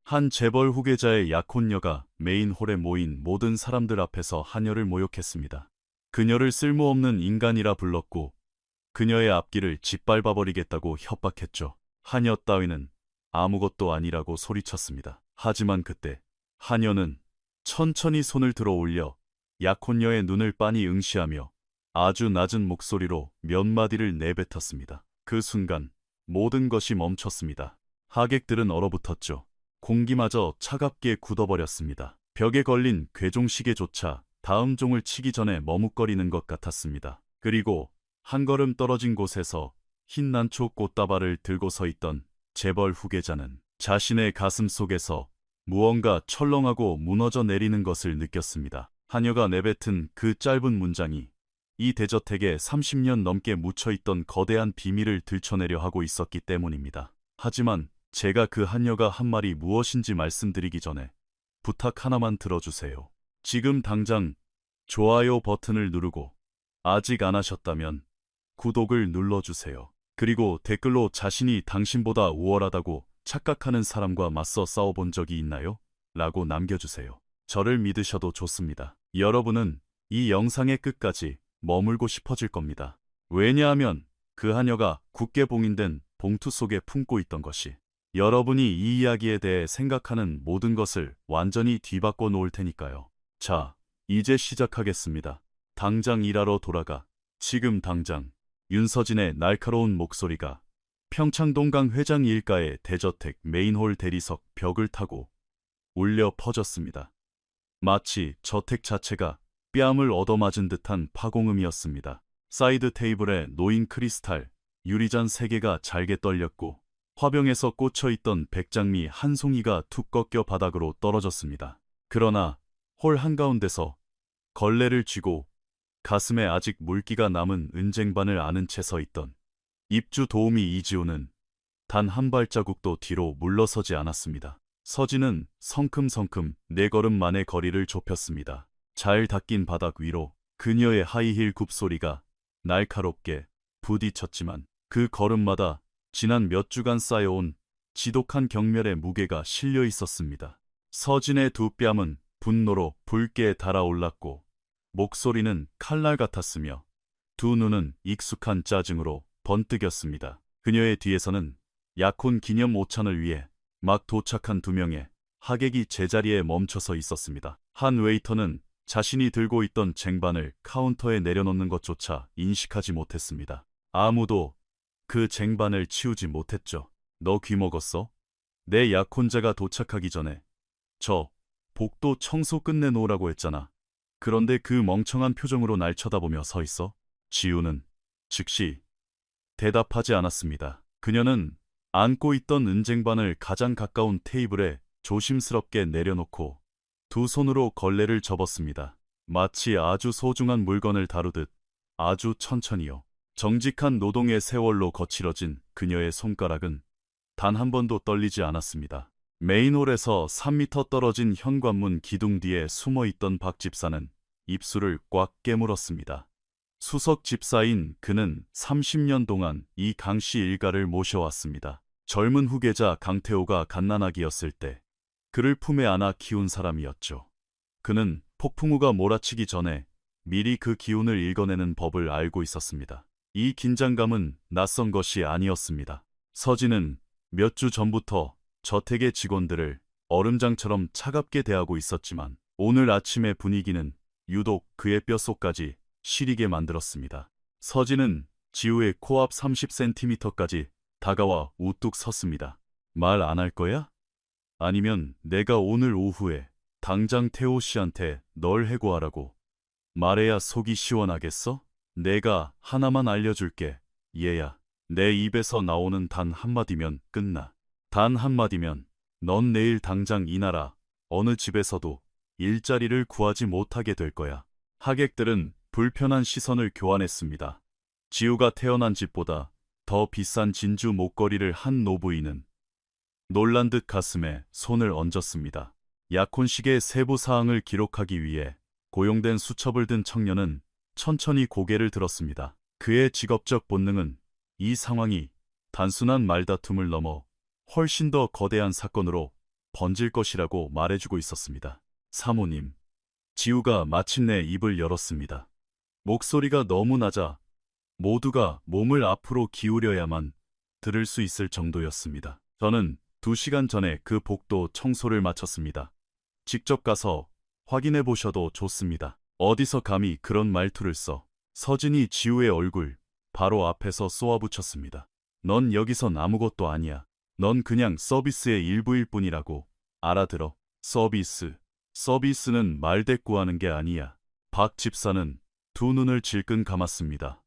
한 재벌 후계자의 약혼녀가 메인홀에 모인 모든 사람들 앞에서 하녀를 모욕했습니다. 그녀를 쓸모없는 인간이라 불렀고 그녀의 앞길을 짓밟아버리겠다고 협박했죠. 하녀 따위는 아무것도 아니라고 소리쳤습니다. 하지만 그때 하녀는 천천히 손을 들어 올려 약혼녀의 눈을 빤히 응시하며 아주 낮은 목소리로 몇 마디를 내뱉었습니다. 그 순간 모든 것이 멈췄습니다. 하객들은 얼어붙었죠. 공기마저 차갑게 굳어버렸습니다. 벽에 걸린 괴종시계조차 다음 종을 치기 전에 머뭇거리는 것 같았습니다. 그리고 한 걸음 떨어진 곳에서 흰 난초 꽃다발을 들고 서 있던 재벌 후계자는 자신의 가슴 속에서 무언가 철렁하고 무너져 내리는 것을 느꼈습니다. 하녀가 내뱉은 그 짧은 문장이 이 대저택에 30년 넘게 묻혀있던 거대한 비밀을 들춰내려 하고 있었기 때문입니다. 하지만 제가 그 하녀가 한 말이 무엇인지 말씀드리기 전에 부탁 하나만 들어주세요. 지금 당장 좋아요 버튼을 누르고 아직 안 하셨다면 구독을 눌러주세요. 그리고 댓글로 자신이 당신보다 우월하다고 착각하는 사람과 맞서 싸워본 적이 있나요? 라고 남겨주세요. 저를 믿으셔도 좋습니다. 여러분은 이 영상의 끝까지 머물고 싶어질 겁니다. 왜냐하면 그 하녀가 굳게 봉인된 봉투 속에 품고 있던 것이 여러분이 이 이야기에 대해 생각하는 모든 것을 완전히 뒤바꿔 놓을 테니까요. 자, 이제 시작하겠습니다. 당장 일하러 돌아가. 지금 당장. 윤서진의 날카로운 목소리가 평창동강 회장 일가의 대저택 메인홀 대리석 벽을 타고 울려 퍼졌습니다. 마치 저택 자체가 뺨을 얻어맞은 듯한 파공음이었습니다. 사이드 테이블에 놓인 크리스탈, 유리잔 3개가 잘게 떨렸고 화병에서 꽂혀있던 백장미 한 송이가 툭 꺾여 바닥으로 떨어졌습니다. 그러나 홀 한가운데서 걸레를 쥐고 가슴에 아직 물기가 남은 은쟁반을 안은 채 서 있던 입주 도우미 이지호는 단 한 발자국도 뒤로 물러서지 않았습니다. 서진은 성큼성큼 4걸음 만에 거리를 좁혔습니다. 잘 닦인 바닥 위로 그녀의 하이힐 굽소리가 날카롭게 부딪혔지만 그 걸음마다 지난 몇 주간 쌓여온 지독한 경멸의 무게가 실려 있었습니다. 서진의 두 뺨은 분노로 붉게 달아올랐고 목소리는 칼날 같았으며 두 눈은 익숙한 짜증으로 번뜩였습니다. 그녀의 뒤에서는 약혼 기념 오찬을 위해 막 도착한 2명의 하객이 제자리에 멈춰서 있었습니다. 한 웨이터는 자신이 들고 있던 쟁반을 카운터에 내려놓는 것조차 인식하지 못했습니다. 아무도 그 쟁반을 치우지 못했죠. 너 귀먹었어? 내 약혼자가 도착하기 전에 저 복도 청소 끝내놓으라고 했잖아. 그런데 그 멍청한 표정으로 날 쳐다보며 서 있어? 지우는 즉시 대답하지 않았습니다. 그녀는 안고 있던 은쟁반을 가장 가까운 테이블에 조심스럽게 내려놓고 두 손으로 걸레를 접었습니다. 마치 아주 소중한 물건을 다루듯 아주 천천히요. 정직한 노동의 세월로 거칠어진 그녀의 손가락은 단 한 번도 떨리지 않았습니다. 메인홀에서 3m 떨어진 현관문 기둥 뒤에 숨어있던 박 집사는 입술을 꽉 깨물었습니다. 수석 집사인 그는 30년 동안 이 강씨 일가를 모셔왔습니다. 젊은 후계자 강태호가 갓난아기였을 때 그를 품에 안아 키운 사람이었죠. 그는 폭풍우가 몰아치기 전에 미리 그 기운을 읽어내는 법을 알고 있었습니다. 이 긴장감은 낯선 것이 아니었습니다. 서진은 몇 주 전부터 저택의 직원들을 얼음장처럼 차갑게 대하고 있었지만 오늘 아침의 분위기는 유독 그의 뼛속까지 시리게 만들었습니다. 서진은 지우의 코앞 30cm까지 다가와 우뚝 섰습니다. 말 안 할 거야? 아니면 내가 오늘 오후에 당장 태호 씨한테 널 해고하라고 말해야 속이 시원하겠어? 내가 하나만 알려줄게. 얘야, 내 입에서 나오는 단 한마디면 끝나. 단 한마디면 넌 내일 당장 이 나라 어느 집에서도 일자리를 구하지 못하게 될 거야. 하객들은 불편한 시선을 교환했습니다. 지우가 태어난 집보다 더 비싼 진주 목걸이를 한 노부인은 놀란 듯 가슴에 손을 얹었습니다. 약혼식의 세부 사항을 기록하기 위해 고용된 수첩을 든 청년은 천천히 고개를 들었습니다. 그의 직업적 본능은 이 상황이 단순한 말다툼을 넘어 훨씬 더 거대한 사건으로 번질 것이라고 말해주고 있었습니다. 사모님. 지우가 마침내 입을 열었습니다. 목소리가 너무 낮아 모두가 몸을 앞으로 기울여야만 들을 수 있을 정도였습니다. 저는 2시간 전에 그 복도 청소를 마쳤습니다. 직접 가서 확인해 보셔도 좋습니다. 어디서 감히 그런 말투를 써. 서진이 지우의 얼굴 바로 앞에서 쏘아붙였습니다. 넌 여기선 아무것도 아니야. 넌 그냥 서비스의 일부일 뿐이라고. 알아들어. 서비스는 말대꾸하는 게 아니야. 박 집사는 두 눈을 질끈 감았습니다.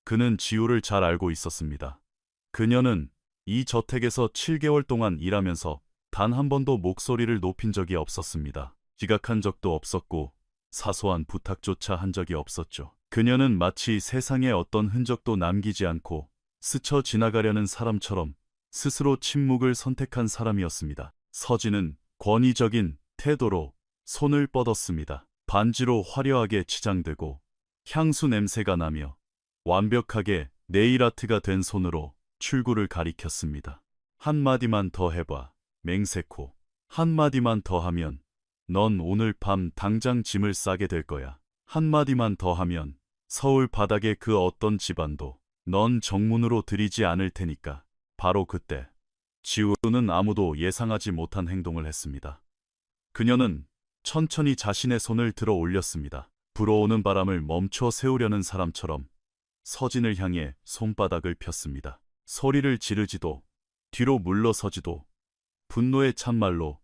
그는 지우를 잘 알고 있었습니다. 그녀는 이 저택에서 7개월 동안 일하면서 단 한 번도 목소리를 높인 적이 없었습니다. 지각한 적도 없었고 사소한 부탁조차 한 적이 없었죠. 그녀는 마치 세상에 어떤 흔적도 남기지 않고 스쳐 지나가려는 사람처럼 스스로 침묵을 선택한 사람이었습니다. 서진은 권위적인 태도로 손을 뻗었습니다. 반지로 화려하게 치장되고 향수 냄새가 나며 완벽하게 네일아트가 된 손으로 출구를 가리켰습니다. 한마디만 더 해봐. 맹세코. 한마디만 더 하면 넌 오늘 밤 당장 짐을 싸게 될 거야. 한마디만 더 하면 서울 바닥의 그 어떤 집안도 넌 정문으로 들이지 않을 테니까. 바로 그때 지우는 아무도 예상하지 못한 행동을 했습니다. 그녀는 천천히 자신의 손을 들어 올렸습니다. 불어오는 바람을 멈춰 세우려는 사람처럼 서진을 향해 손바닥을 폈습니다. 소리를 지르지도 뒤로 물러서지도 분노의 찬말로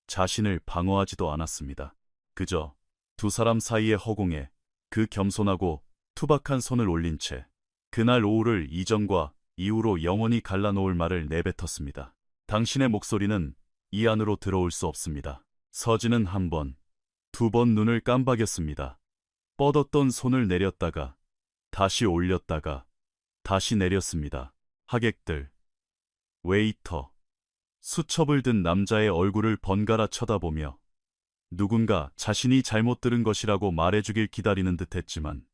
자신을 방어하지도 않았습니다. 그저 두 사람 사이의 허공에 그 겸손하고 투박한 손을 올린 채 그날 오후를 이전과 이후로 영원히 갈라놓을 말을 내뱉었습니다. 당신의 목소리는 이 안으로 들어올 수 없습니다. 서진은 한 번, 2번 눈을 깜박였습니다. 뻗었던 손을 내렸다가 다시 올렸다가 다시 내렸습니다. 하객들, 웨이터, 수첩을 든 남자의 얼굴을 번갈아 쳐다보며 누군가 자신이 잘못 들은 것이라고 말해주길 기다리는 듯했지만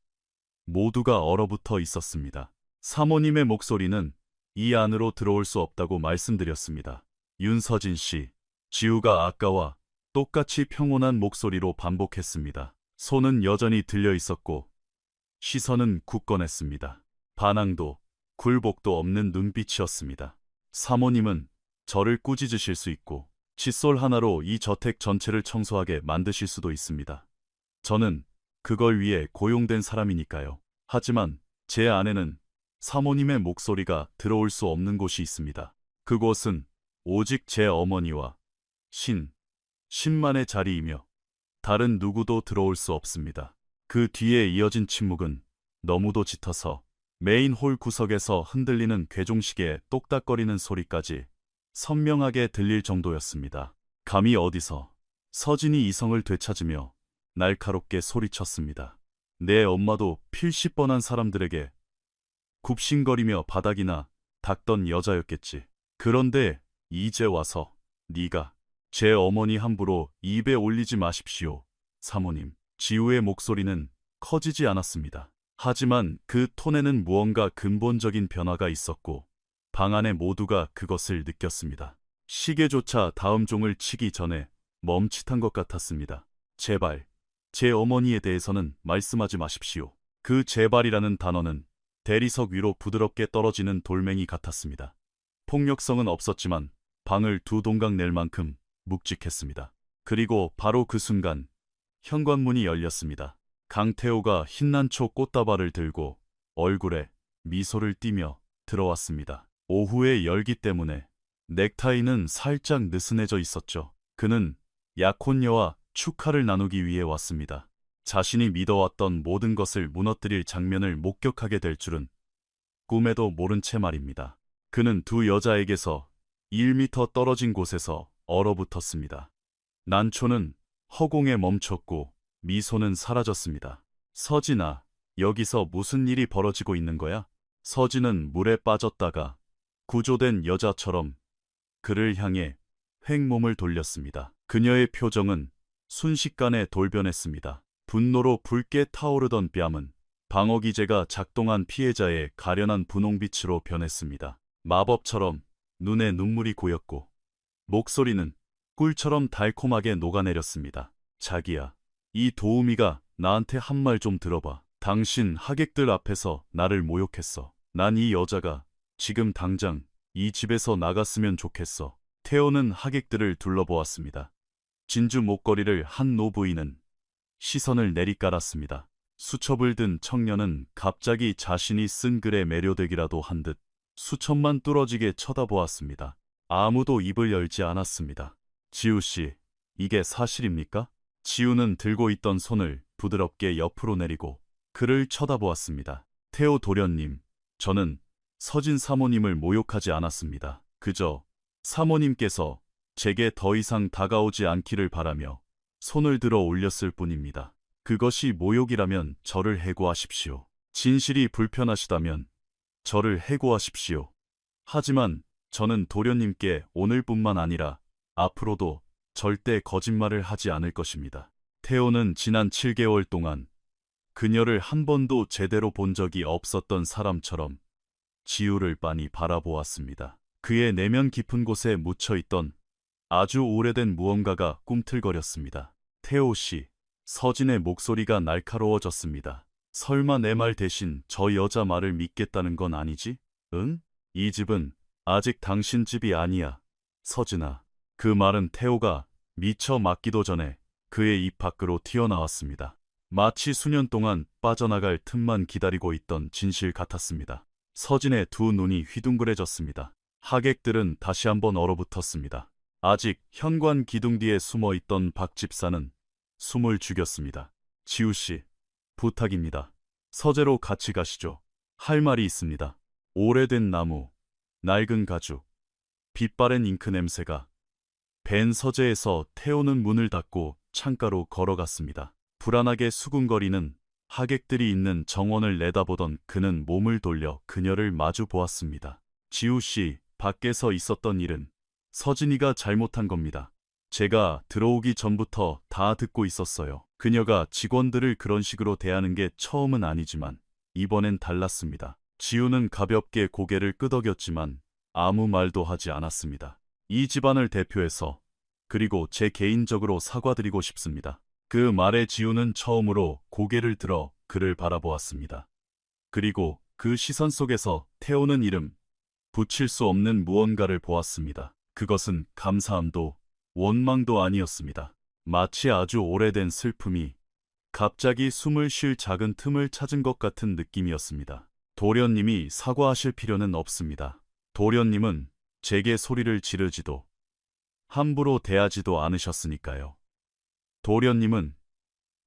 모두가 얼어붙어 있었습니다. 사모님의 목소리는 이 안으로 들어올 수 없다고 말씀드렸습니다. 윤서진 씨, 지우가 아까와 똑같이 평온한 목소리로 반복했습니다. 손은 여전히 들려 있었고 시선은 굳건했습니다. 반항도 굴복도 없는 눈빛이었습니다. 사모님은 저를 꾸짖으실 수 있고 칫솔 하나로 이 저택 전체를 청소하게 만드실 수도 있습니다. 저는 그걸 위해 고용된 사람이니까요. 하지만 제 안에는 사모님의 목소리가 들어올 수 없는 곳이 있습니다. 그곳은 오직 제 어머니와 신만의 자리이며 다른 누구도 들어올 수 없습니다. 그 뒤에 이어진 침묵은 너무도 짙어서 메인 홀 구석에서 흔들리는 괴종시계의 똑딱거리는 소리까지 선명하게 들릴 정도였습니다. 감히 어디서 서진이 이성을 되찾으며 날카롭게 소리쳤습니다. 내 엄마도 필시 뻔한 사람들에게 굽신거리며 바닥이나 닦던 여자였겠지. 그런데 이제 와서 네가 제 어머니 함부로 입에 올리지 마십시오. 사모님. 지우의 목소리는 커지지 않았습니다. 하지만 그 톤에는 무언가 근본적인 변화가 있었고 방 안의 모두가 그것을 느꼈습니다. 시계조차 다음 종을 치기 전에 멈칫한 것 같았습니다. 제발, 제 어머니에 대해서는 말씀하지 마십시오. 그 제발이라는 단어는 대리석 위로 부드럽게 떨어지는 돌멩이 같았습니다. 폭력성은 없었지만 방을 두 동강 낼 만큼 묵직했습니다. 그리고 바로 그 순간 현관문이 열렸습니다. 강태호가 흰난초 꽃다발을 들고 얼굴에 미소를 띠며 들어왔습니다. 오후의 열기 때문에 넥타이는 살짝 느슨해져 있었죠. 그는 약혼녀와 축하를 나누기 위해 왔습니다. 자신이 믿어왔던 모든 것을 무너뜨릴 장면을 목격하게 될 줄은 꿈에도 모른 채 말입니다. 그는 두 여자에게서 1미터 떨어진 곳에서 얼어붙었습니다. 난초는 허공에 멈췄고 미소는 사라졌습니다. 서진아, 여기서 무슨 일이 벌어지고 있는 거야? 서진은 물에 빠졌다가 구조된 여자처럼 그를 향해 횡몸을 돌렸습니다. 그녀의 표정은 순식간에 돌변했습니다. 분노로 붉게 타오르던 뺨은 방어기제가 작동한 피해자의 가련한 분홍빛으로 변했습니다. 마법처럼 눈에 눈물이 고였고 목소리는 꿀처럼 달콤하게 녹아내렸습니다. 자기야, 이 도우미가 나한테 한 말 좀 들어봐. 당신 하객들 앞에서 나를 모욕했어. 난 이 여자가 지금 당장 이 집에서 나갔으면 좋겠어. 태호는 하객들을 둘러보았습니다. 진주 목걸이를 한 노부인은 시선을 내리깔았습니다. 수첩을 든 청년은 갑자기 자신이 쓴 글에 매료되기라도 한 듯 수첩만 뚫어지게 쳐다보았습니다. 아무도 입을 열지 않았습니다. 지우 씨, 이게 사실입니까? 지우는 들고 있던 손을 부드럽게 옆으로 내리고 그를 쳐다보았습니다. 태호 도련님, 저는 서진 사모님을 모욕하지 않았습니다. 그저 사모님께서 제게 더 이상 다가오지 않기를 바라며 손을 들어 올렸을 뿐입니다. 그것이 모욕이라면 저를 해고하십시오. 진실이 불편하시다면 저를 해고하십시오. 하지만 저는 도련님께 오늘뿐만 아니라 앞으로도 절대 거짓말을 하지 않을 것입니다. 태호는 지난 7개월 동안 그녀를 한 번도 제대로 본 적이 없었던 사람처럼 지우를 빤히 바라보았습니다. 그의 내면 깊은 곳에 묻혀있던 아주 오래된 무언가가 꿈틀거렸습니다. 태호 씨, 서진의 목소리가 날카로워졌습니다. 설마 내 말 대신 저 여자 말을 믿겠다는 건 아니지? 응? 이 집은 아직 당신 집이 아니야. 서진아. 그 말은 태호가 미처 맞기도 전에 그의 입 밖으로 튀어나왔습니다. 마치 수년 동안 빠져나갈 틈만 기다리고 있던 진실 같았습니다. 서진의 두 눈이 휘둥그레졌습니다. 하객들은 다시 한번 얼어붙었습니다. 아직 현관 기둥 뒤에 숨어있던 박 집사는 숨을 죽였습니다. 지우 씨, 부탁입니다. 서재로 같이 가시죠. 할 말이 있습니다. 오래된 나무, 낡은 가죽, 빛바랜 잉크 냄새가 벤 서재에서 태호는 문을 닫고 창가로 걸어갔습니다. 불안하게 수군거리는 하객들이 있는 정원을 내다보던 그는 몸을 돌려 그녀를 마주 보았습니다. 지우 씨, 밖에서 있었던 일은 서진이가 잘못한 겁니다. 제가 들어오기 전부터 다 듣고 있었어요. 그녀가 직원들을 그런 식으로 대하는 게 처음은 아니지만 이번엔 달랐습니다. 지우는 가볍게 고개를 끄덕였지만 아무 말도 하지 않았습니다. 이 집안을 대표해서 그리고 제 개인적으로 사과드리고 싶습니다. 그 말에 지우는 처음으로 고개를 들어 그를 바라보았습니다. 그리고 그 시선 속에서 태호는 이름 붙일 수 없는 무언가를 보았습니다. 그것은 감사함도 원망도 아니었습니다. 마치 아주 오래된 슬픔이 갑자기 숨을 쉴 작은 틈을 찾은 것 같은 느낌이었습니다. 도련님이 사과하실 필요는 없습니다. 도련님은 제게 소리를 지르지도 함부로 대하지도 않으셨으니까요. 도련님은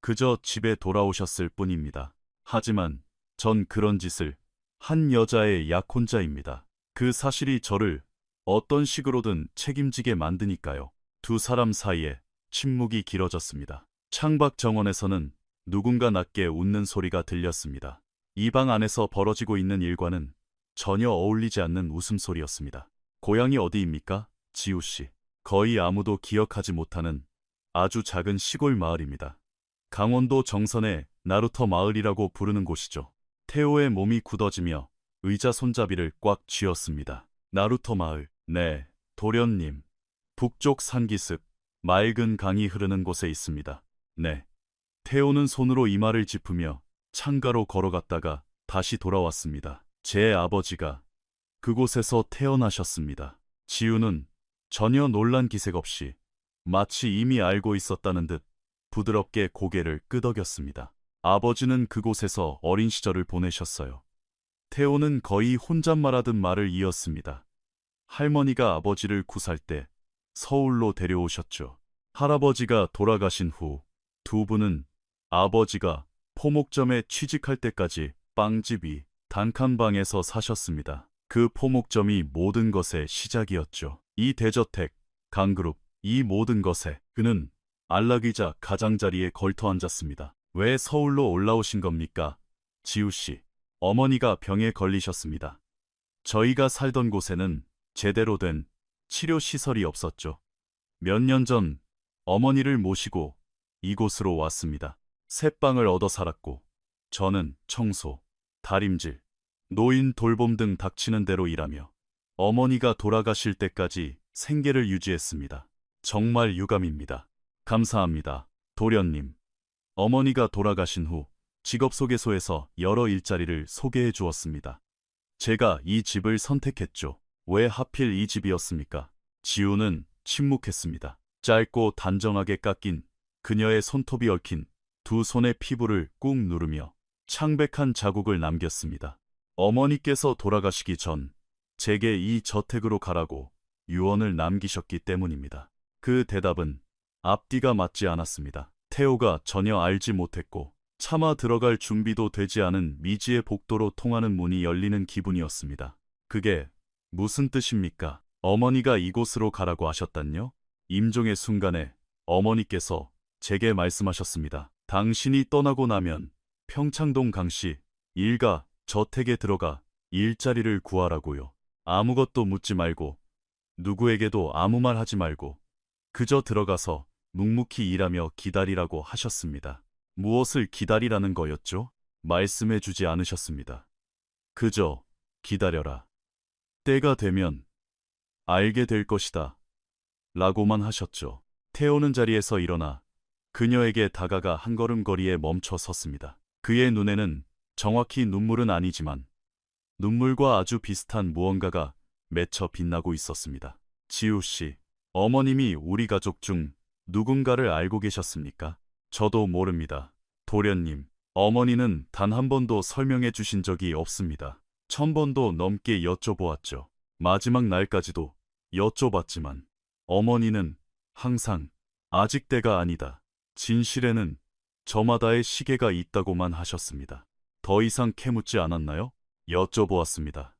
그저 집에 돌아오셨을 뿐입니다. 하지만 전 그런 짓을 한 여자의 약혼자입니다. 그 사실이 저를 어떤 식으로든 책임지게 만드니까요. 두 사람 사이에 침묵이 길어졌습니다. 창밖 정원에서는 누군가 낮게 웃는 소리가 들렸습니다. 이 방 안에서 벌어지고 있는 일과는 전혀 어울리지 않는 웃음소리였습니다. 고향이 어디입니까? 지우 씨. 거의 아무도 기억하지 못하는 아주 작은 시골 마을입니다. 강원도 정선의 나루터 마을이라고 부르는 곳이죠. 태호의 몸이 굳어지며 의자 손잡이를 꽉 쥐었습니다. 나루터 마을. 네, 도련님. 북쪽 산기슭, 맑은 강이 흐르는 곳에 있습니다. 네. 태호는 손으로 이마를 짚으며 창가로 걸어갔다가 다시 돌아왔습니다. 제 아버지가 그곳에서 태어나셨습니다. 지우는 전혀 놀란 기색 없이 마치 이미 알고 있었다는 듯 부드럽게 고개를 끄덕였습니다. 아버지는 그곳에서 어린 시절을 보내셨어요. 태호는 거의 혼잣말하듯 말을 이었습니다. 할머니가 아버지를 구살 때 서울로 데려오셨죠. 할아버지가 돌아가신 후 두 분은 아버지가 포목점에 취직할 때까지 빵집 위 단칸방에서 사셨습니다. 그 포목점이 모든 것의 시작이었죠. 이 대저택, 강그룹, 이 모든 것에 그는 안락의자 가장자리에 걸터 앉았습니다. 왜 서울로 올라오신 겁니까? 지우 씨, 어머니가 병에 걸리셨습니다. 저희가 살던 곳에는 제대로 된 치료시설이 없었죠. 몇 년 전 어머니를 모시고 이곳으로 왔습니다. 새 방을 얻어 살았고 저는 청소, 다림질, 노인 돌봄 등 닥치는 대로 일하며 어머니가 돌아가실 때까지 생계를 유지했습니다. 정말 유감입니다. 감사합니다. 도련님. 어머니가 돌아가신 후 직업소개소에서 여러 일자리를 소개해 주었습니다. 제가 이 집을 선택했죠. 왜 하필 이 집이었습니까? 지우는 침묵했습니다. 짧고 단정하게 깎인 그녀의 손톱이 얽힌 두 손의 피부를 꾹 누르며 창백한 자국을 남겼습니다. 어머니께서 돌아가시기 전 제게 이 저택으로 가라고 유언을 남기셨기 때문입니다. 그 대답은 앞뒤가 맞지 않았습니다. 태호가 전혀 알지 못했고 차마 들어갈 준비도 되지 않은 미지의 복도로 통하는 문이 열리는 기분이었습니다. 그게 무슨 뜻입니까? 어머니가 이곳으로 가라고 하셨단요? 임종의 순간에 어머니께서 제게 말씀하셨습니다. 당신이 떠나고 나면 평창동 강씨 일가 저택에 들어가 일자리를 구하라고요. 아무것도 묻지 말고 누구에게도 아무 말 하지 말고 그저 들어가서 묵묵히 일하며 기다리라고 하셨습니다. 무엇을 기다리라는 거였죠? 말씀해 주지 않으셨습니다. 그저 기다려라. 때가 되면 알게 될 것이다. 라고만 하셨죠. 태호는 자리에서 일어나 그녀에게 다가가 한 걸음 거리에 멈춰 섰습니다. 그의 눈에는 정확히 눈물은 아니지만 눈물과 아주 비슷한 무언가가 맺혀 빛나고 있었습니다. 지우 씨, 어머님이 우리 가족 중 누군가를 알고 계셨습니까? 저도 모릅니다. 도련님, 어머니는 단 한 번도 설명해 주신 적이 없습니다. 1000번도 넘게 여쭤보았죠. 마지막 날까지도 여쭤봤지만 어머니는 항상 아직 때가 아니다. 진실에는 저마다의 시계가 있다고만 하셨습니다. 더 이상 캐묻지 않았나요? 여쭤보았습니다.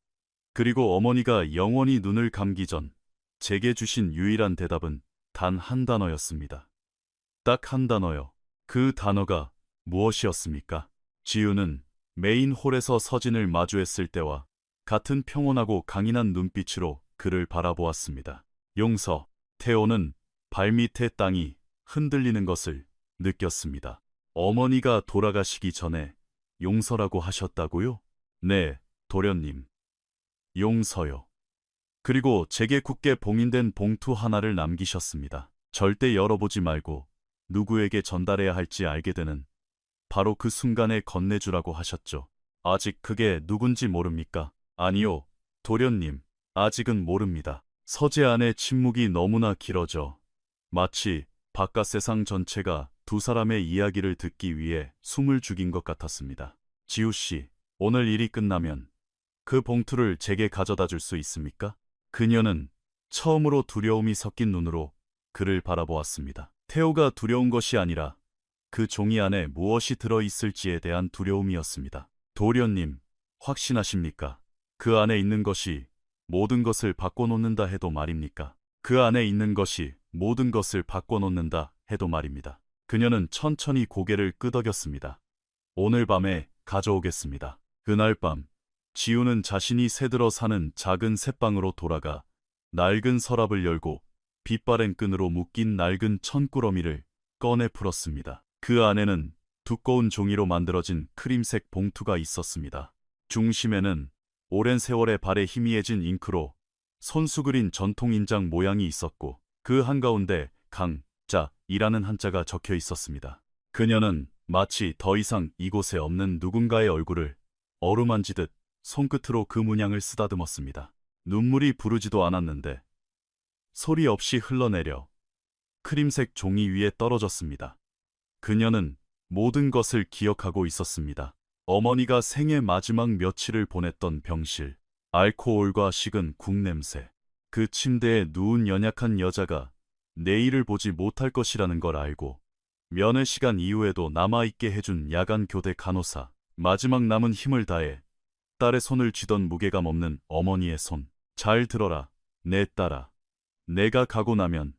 그리고 어머니가 영원히 눈을 감기 전 제게 주신 유일한 대답은 단 한 단어였습니다. 딱 한 단어요. 그 단어가 무엇이었습니까? 지우는 메인 홀에서 서진을 마주했을 때와 같은 평온하고 강인한 눈빛으로 그를 바라보았습니다. 용서. 태호는 발밑의 땅이 흔들리는 것을 느꼈습니다. 어머니가 돌아가시기 전에 용서라고 하셨다고요? 네, 도련님. 용서요. 그리고 제게 굳게 봉인된 봉투 하나를 남기셨습니다. 절대 열어보지 말고 누구에게 전달해야 할지 알게 되는 바로 그 순간에 건네주라고 하셨죠. 아직 그게 누군지 모릅니까? 아니요, 도련님. 아직은 모릅니다. 서재 안의 침묵이 너무나 길어져 마치 바깥 세상 전체가 두 사람의 이야기를 듣기 위해 숨을 죽인 것 같았습니다. 지우 씨, 오늘 일이 끝나면 그 봉투를 제게 가져다 줄 수 있습니까? 그녀는 처음으로 두려움이 섞인 눈으로 그를 바라보았습니다. 태호가 두려운 것이 아니라 그 종이 안에 무엇이 들어있을지에 대한 두려움이었습니다. 도련님, 확신하십니까? 그 안에 있는 것이 모든 것을 바꿔놓는다 해도 말입니까? 그 안에 있는 것이 모든 것을 바꿔놓는다 해도 말입니다. 그녀는 천천히 고개를 끄덕였습니다. 오늘 밤에 가져오겠습니다. 그날 밤, 지우는 자신이 새들어 사는 작은 새방으로 돌아가 낡은 서랍을 열고 빛바랜 끈으로 묶인 낡은 천꾸러미를 꺼내 풀었습니다. 그 안에는 두꺼운 종이로 만들어진 크림색 봉투가 있었습니다. 중심에는 오랜 세월의 발에 희미해진 잉크로 손수 그린 전통 인장 모양이 있었고 그 한가운데 강자이라는 한자가 적혀 있었습니다. 그녀는 마치 더 이상 이곳에 없는 누군가의 얼굴을 어루만지듯 손끝으로 그 문양을 쓰다듬었습니다. 눈물이 부르지도 않았는데 소리 없이 흘러내려 크림색 종이 위에 떨어졌습니다. 그녀는 모든 것을 기억하고 있었습니다. 어머니가 생애 마지막 며칠을 보냈던 병실, 알코올과 식은 국냄새, 그 침대에 누운 연약한 여자가 내일을 보지 못할 것이라는 걸 알고 면회 시간 이후에도 남아있게 해준 야간 교대 간호사, 마지막 남은 힘을 다해 딸의 손을 쥐던 무게감 없는 어머니의 손. 잘 들어라, 내 딸아. 내가 가고 나면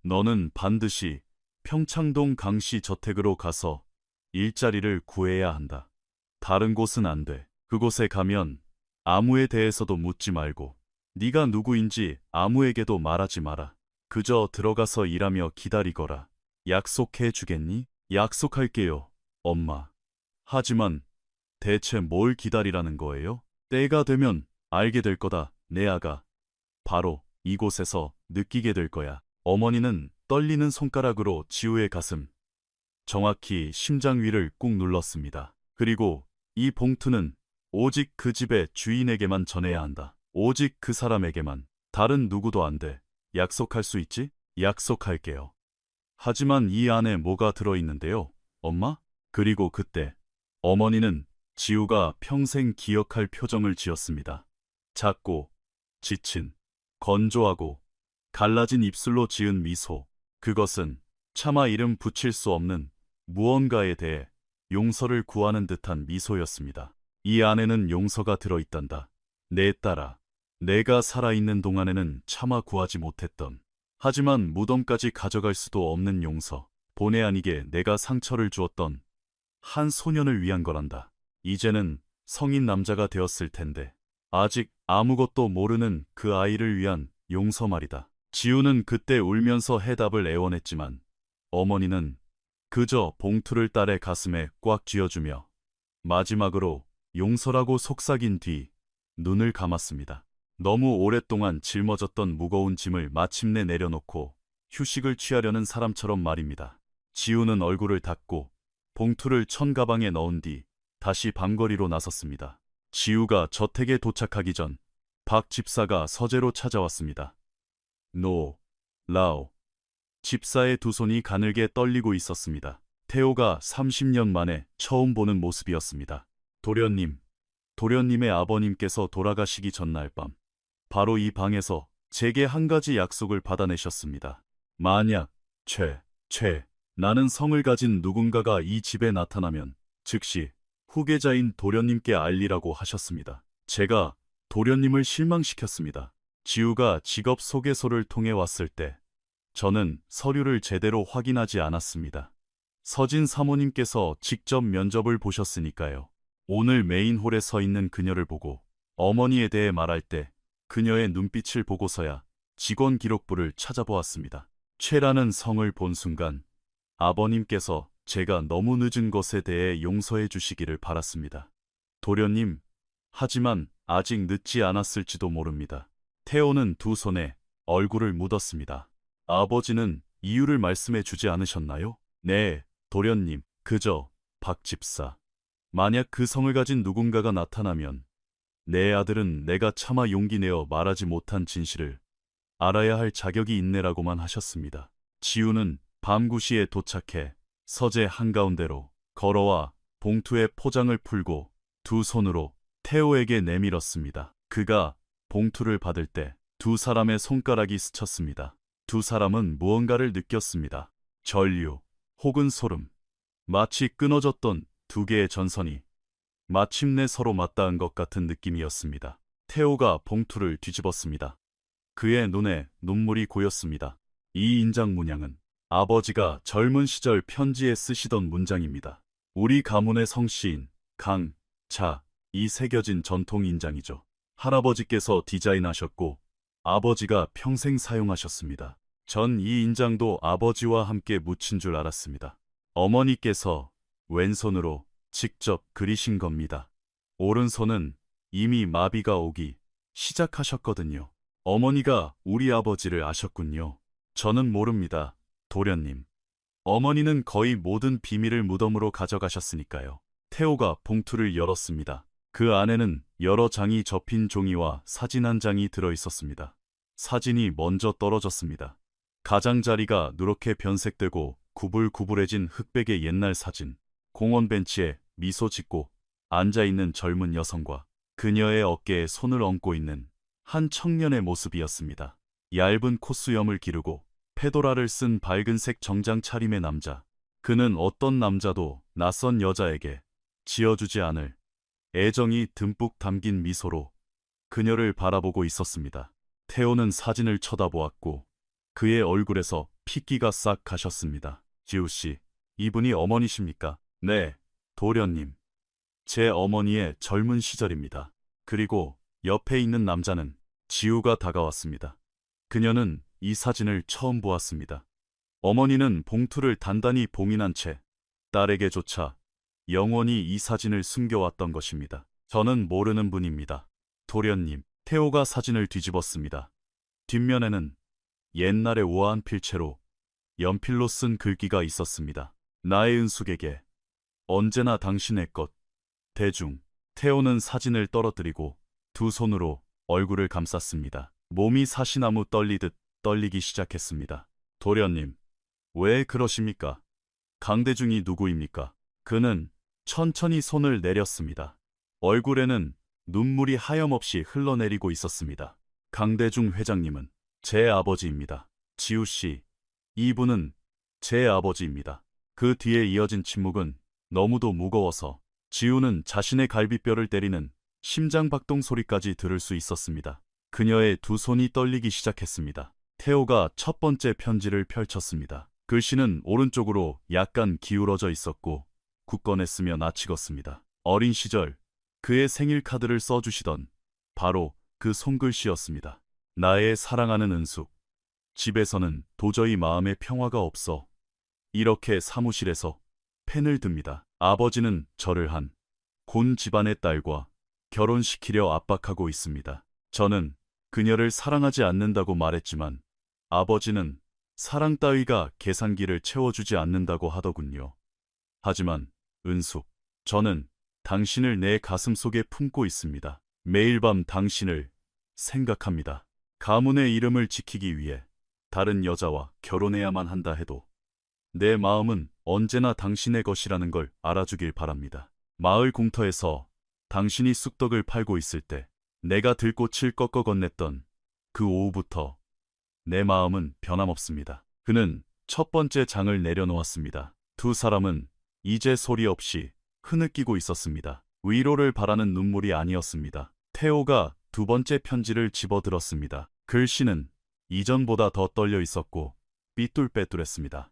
너는 반드시 평창동 강씨 저택으로 가서 일자리를 구해야 한다. 다른 곳은 안 돼. 그곳에 가면 아무에 대해서도 묻지 말고 네가 누구인지 아무에게도 말하지 마라. 그저 들어가서 일하며 기다리거라. 약속해 주겠니? 약속할게요, 엄마. 하지만 대체 뭘 기다리라는 거예요? 때가 되면 알게 될 거다, 내 아가. 바로 이곳에서 느끼게 될 거야. 어머니는 떨리는 손가락으로 지우의 가슴, 정확히 심장 위를 꾹 눌렀습니다. 그리고 이 봉투는 오직 그 집의 주인에게만 전해야 한다. 오직 그 사람에게만. 다른 누구도 안 돼. 약속할 수 있지? 약속할게요. 하지만 이 안에 뭐가 들어있는데요, 엄마? 그리고 그때 어머니는 지우가 평생 기억할 표정을 지었습니다. 작고, 지친, 건조하고, 갈라진 입술로 지은 미소. 그것은 차마 이름 붙일 수 없는 무언가에 대해 용서를 구하는 듯한 미소였습니다. 이 안에는 용서가 들어있단다. 내 딸아, 내가 살아있는 동안에는 차마 구하지 못했던, 하지만 무덤까지 가져갈 수도 없는 용서. 본의 아니게 내가 상처를 주었던 한 소년을 위한 거란다. 이제는 성인 남자가 되었을 텐데 아직 아무것도 모르는 그 아이를 위한 용서 말이다. 지우는 그때 울면서 해답을 애원했지만 어머니는 그저 봉투를 딸의 가슴에 꽉 쥐어주며 마지막으로 용서라고 속삭인 뒤 눈을 감았습니다. 너무 오랫동안 짊어졌던 무거운 짐을 마침내 내려놓고 휴식을 취하려는 사람처럼 말입니다. 지우는 얼굴을 닦고 봉투를 천가방에 넣은 뒤 다시 밤거리로 나섰습니다. 지우가 저택에 도착하기 전 박 집사가 서재로 찾아왔습니다. 라오. 집사의 두 손이 가늘게 떨리고 있었습니다. 태호가 30년 만에 처음 보는 모습이었습니다. 도련님의 아버님께서 돌아가시기 전날 밤, 바로 이 방에서 제게 한 가지 약속을 받아내셨습니다. 만약, 나는 성을 가진 누군가가 이 집에 나타나면 즉시 후계자인 도련님께 알리라고 하셨습니다. 제가 도련님을 실망시켰습니다. 지우가 직업 소개서를 통해 왔을 때 저는 서류를 제대로 확인하지 않았습니다. 서진 사모님께서 직접 면접을 보셨으니까요. 오늘 메인홀에 서 있는 그녀를 보고 어머니에 대해 말할 때 그녀의 눈빛을 보고서야 직원 기록부를 찾아보았습니다. 최라는 성을 본 순간 아버님께서 제가 너무 늦은 것에 대해 용서해 주시기를 바랐습니다. 도련님, 하지만 아직 늦지 않았을지도 모릅니다. 태호는 두 손에 얼굴을 묻었습니다. 아버지는 이유를 말씀해 주지 않으셨나요? 네, 도련님, 그저 박 집사. 만약 그 성을 가진 누군가가 나타나면 내 아들은 내가 차마 용기 내어 말하지 못한 진실을 알아야 할 자격이 있네라고만 하셨습니다. 지우는 밤 9시에 도착해 서재 한가운데로 걸어와 봉투에 포장을 풀고 두 손으로 태호에게 내밀었습니다. 그가 봉투를 받을 때 두 사람의 손가락이 스쳤습니다. 두 사람은 무언가를 느꼈습니다. 전류 혹은 소름. 마치 끊어졌던 두 개의 전선이 마침내 서로 맞닿은 것 같은 느낌이었습니다. 태호가 봉투를 뒤집었습니다. 그의 눈에 눈물이 고였습니다. 이 인장 문양은 아버지가 젊은 시절 편지에 쓰시던 문장입니다. 우리 가문의 성씨인 강, 이 새겨진 전통 인장이죠. 할아버지께서 디자인하셨고 아버지가 평생 사용하셨습니다. 전 이 인장도 아버지와 함께 묻힌 줄 알았습니다. 어머니께서 왼손으로 직접 그리신 겁니다. 오른손은 이미 마비가 오기 시작하셨거든요. 어머니가 우리 아버지를 아셨군요. 저는 모릅니다, 도련님. 어머니는 거의 모든 비밀을 무덤으로 가져가셨으니까요. 태호가 봉투를 열었습니다. 그 안에는 여러 장이 접힌 종이와 사진 한 장이 들어있었습니다. 사진이 먼저 떨어졌습니다. 가장자리가 누렇게 변색되고 구불구불해진 흑백의 옛날 사진. 공원 벤치에 미소 짓고 앉아있는 젊은 여성과 그녀의 어깨에 손을 얹고 있는 한 청년의 모습이었습니다. 얇은 콧수염을 기르고 페도라를 쓴 밝은색 정장 차림의 남자. 그는 어떤 남자도 낯선 여자에게 지어주지 않을 애정이 듬뿍 담긴 미소로 그녀를 바라보고 있었습니다. 태호는 사진을 쳐다보았고 그의 얼굴에서 핏기가 싹 가셨습니다. 지우씨, 이분이 어머니십니까? 네, 도련님. 제 어머니의 젊은 시절입니다. 그리고 옆에 있는 남자는 지우가 다가왔습니다. 그녀는 이 사진을 처음 보았습니다. 어머니는 봉투를 단단히 봉인한 채 딸에게조차 영원히 이 사진을 숨겨왔던 것입니다. 저는 모르는 분입니다. 도련님. 태호가 사진을 뒤집었습니다. 뒷면에는 옛날에 우아한 필체로 연필로 쓴 글귀가 있었습니다. 나의 은숙에게 언제나 당신의 것. 대중. 태호는 사진을 떨어뜨리고 두 손으로 얼굴을 감쌌습니다. 몸이 사시나무 떨리듯 떨리기 시작했습니다. 도련님, 왜 그러십니까? 강대중이 누구입니까? 그는 천천히 손을 내렸습니다. 얼굴에는 눈물이 하염없이 흘러내리고 있었습니다. 강대중 회장님은 제 아버지입니다. 지우 씨, 이분은 제 아버지입니다. 그 뒤에 이어진 침묵은 너무도 무거워서 지우는 자신의 갈비뼈를 때리는 심장박동 소리까지 들을 수 있었습니다. 그녀의 두 손이 떨리기 시작했습니다. 태호가 첫 번째 편지를 펼쳤습니다. 글씨는 오른쪽으로 약간 기울어져 있었고 굳건해 쓰며 낯익었습니다. 어린 시절 그의 생일 카드를 써주시던 바로 그 손글씨였습니다. 나의 사랑하는 은숙. 집에서는 도저히 마음의 평화가 없어 이렇게 사무실에서 펜을 듭니다. 아버지는 저를 한 곤 집안의 딸과 결혼시키려 압박하고 있습니다. 저는 그녀를 사랑하지 않는다고 말했지만 아버지는 사랑 따위가 계산기를 채워주지 않는다고 하더군요. 하지만 은숙, 저는 당신을 내 가슴 속에 품고 있습니다. 매일 밤 당신을 생각합니다. 가문의 이름을 지키기 위해 다른 여자와 결혼해야만 한다 해도 내 마음은 언제나 당신의 것이라는 걸 알아주길 바랍니다. 마을 공터에서 당신이 쑥떡을 팔고 있을 때 내가 들꽃을 꺾어 건넸던 그 오후부터 내 마음은 변함없습니다. 그는 첫 번째 장을 내려놓았습니다. 두 사람은 이제 소리 없이 흐느끼고 있었습니다. 위로를 바라는 눈물이 아니었습니다. 태호가 두 번째 편지를 집어들었습니다. 글씨는 이전보다 더 떨려 있었고 삐뚤빼뚤했습니다.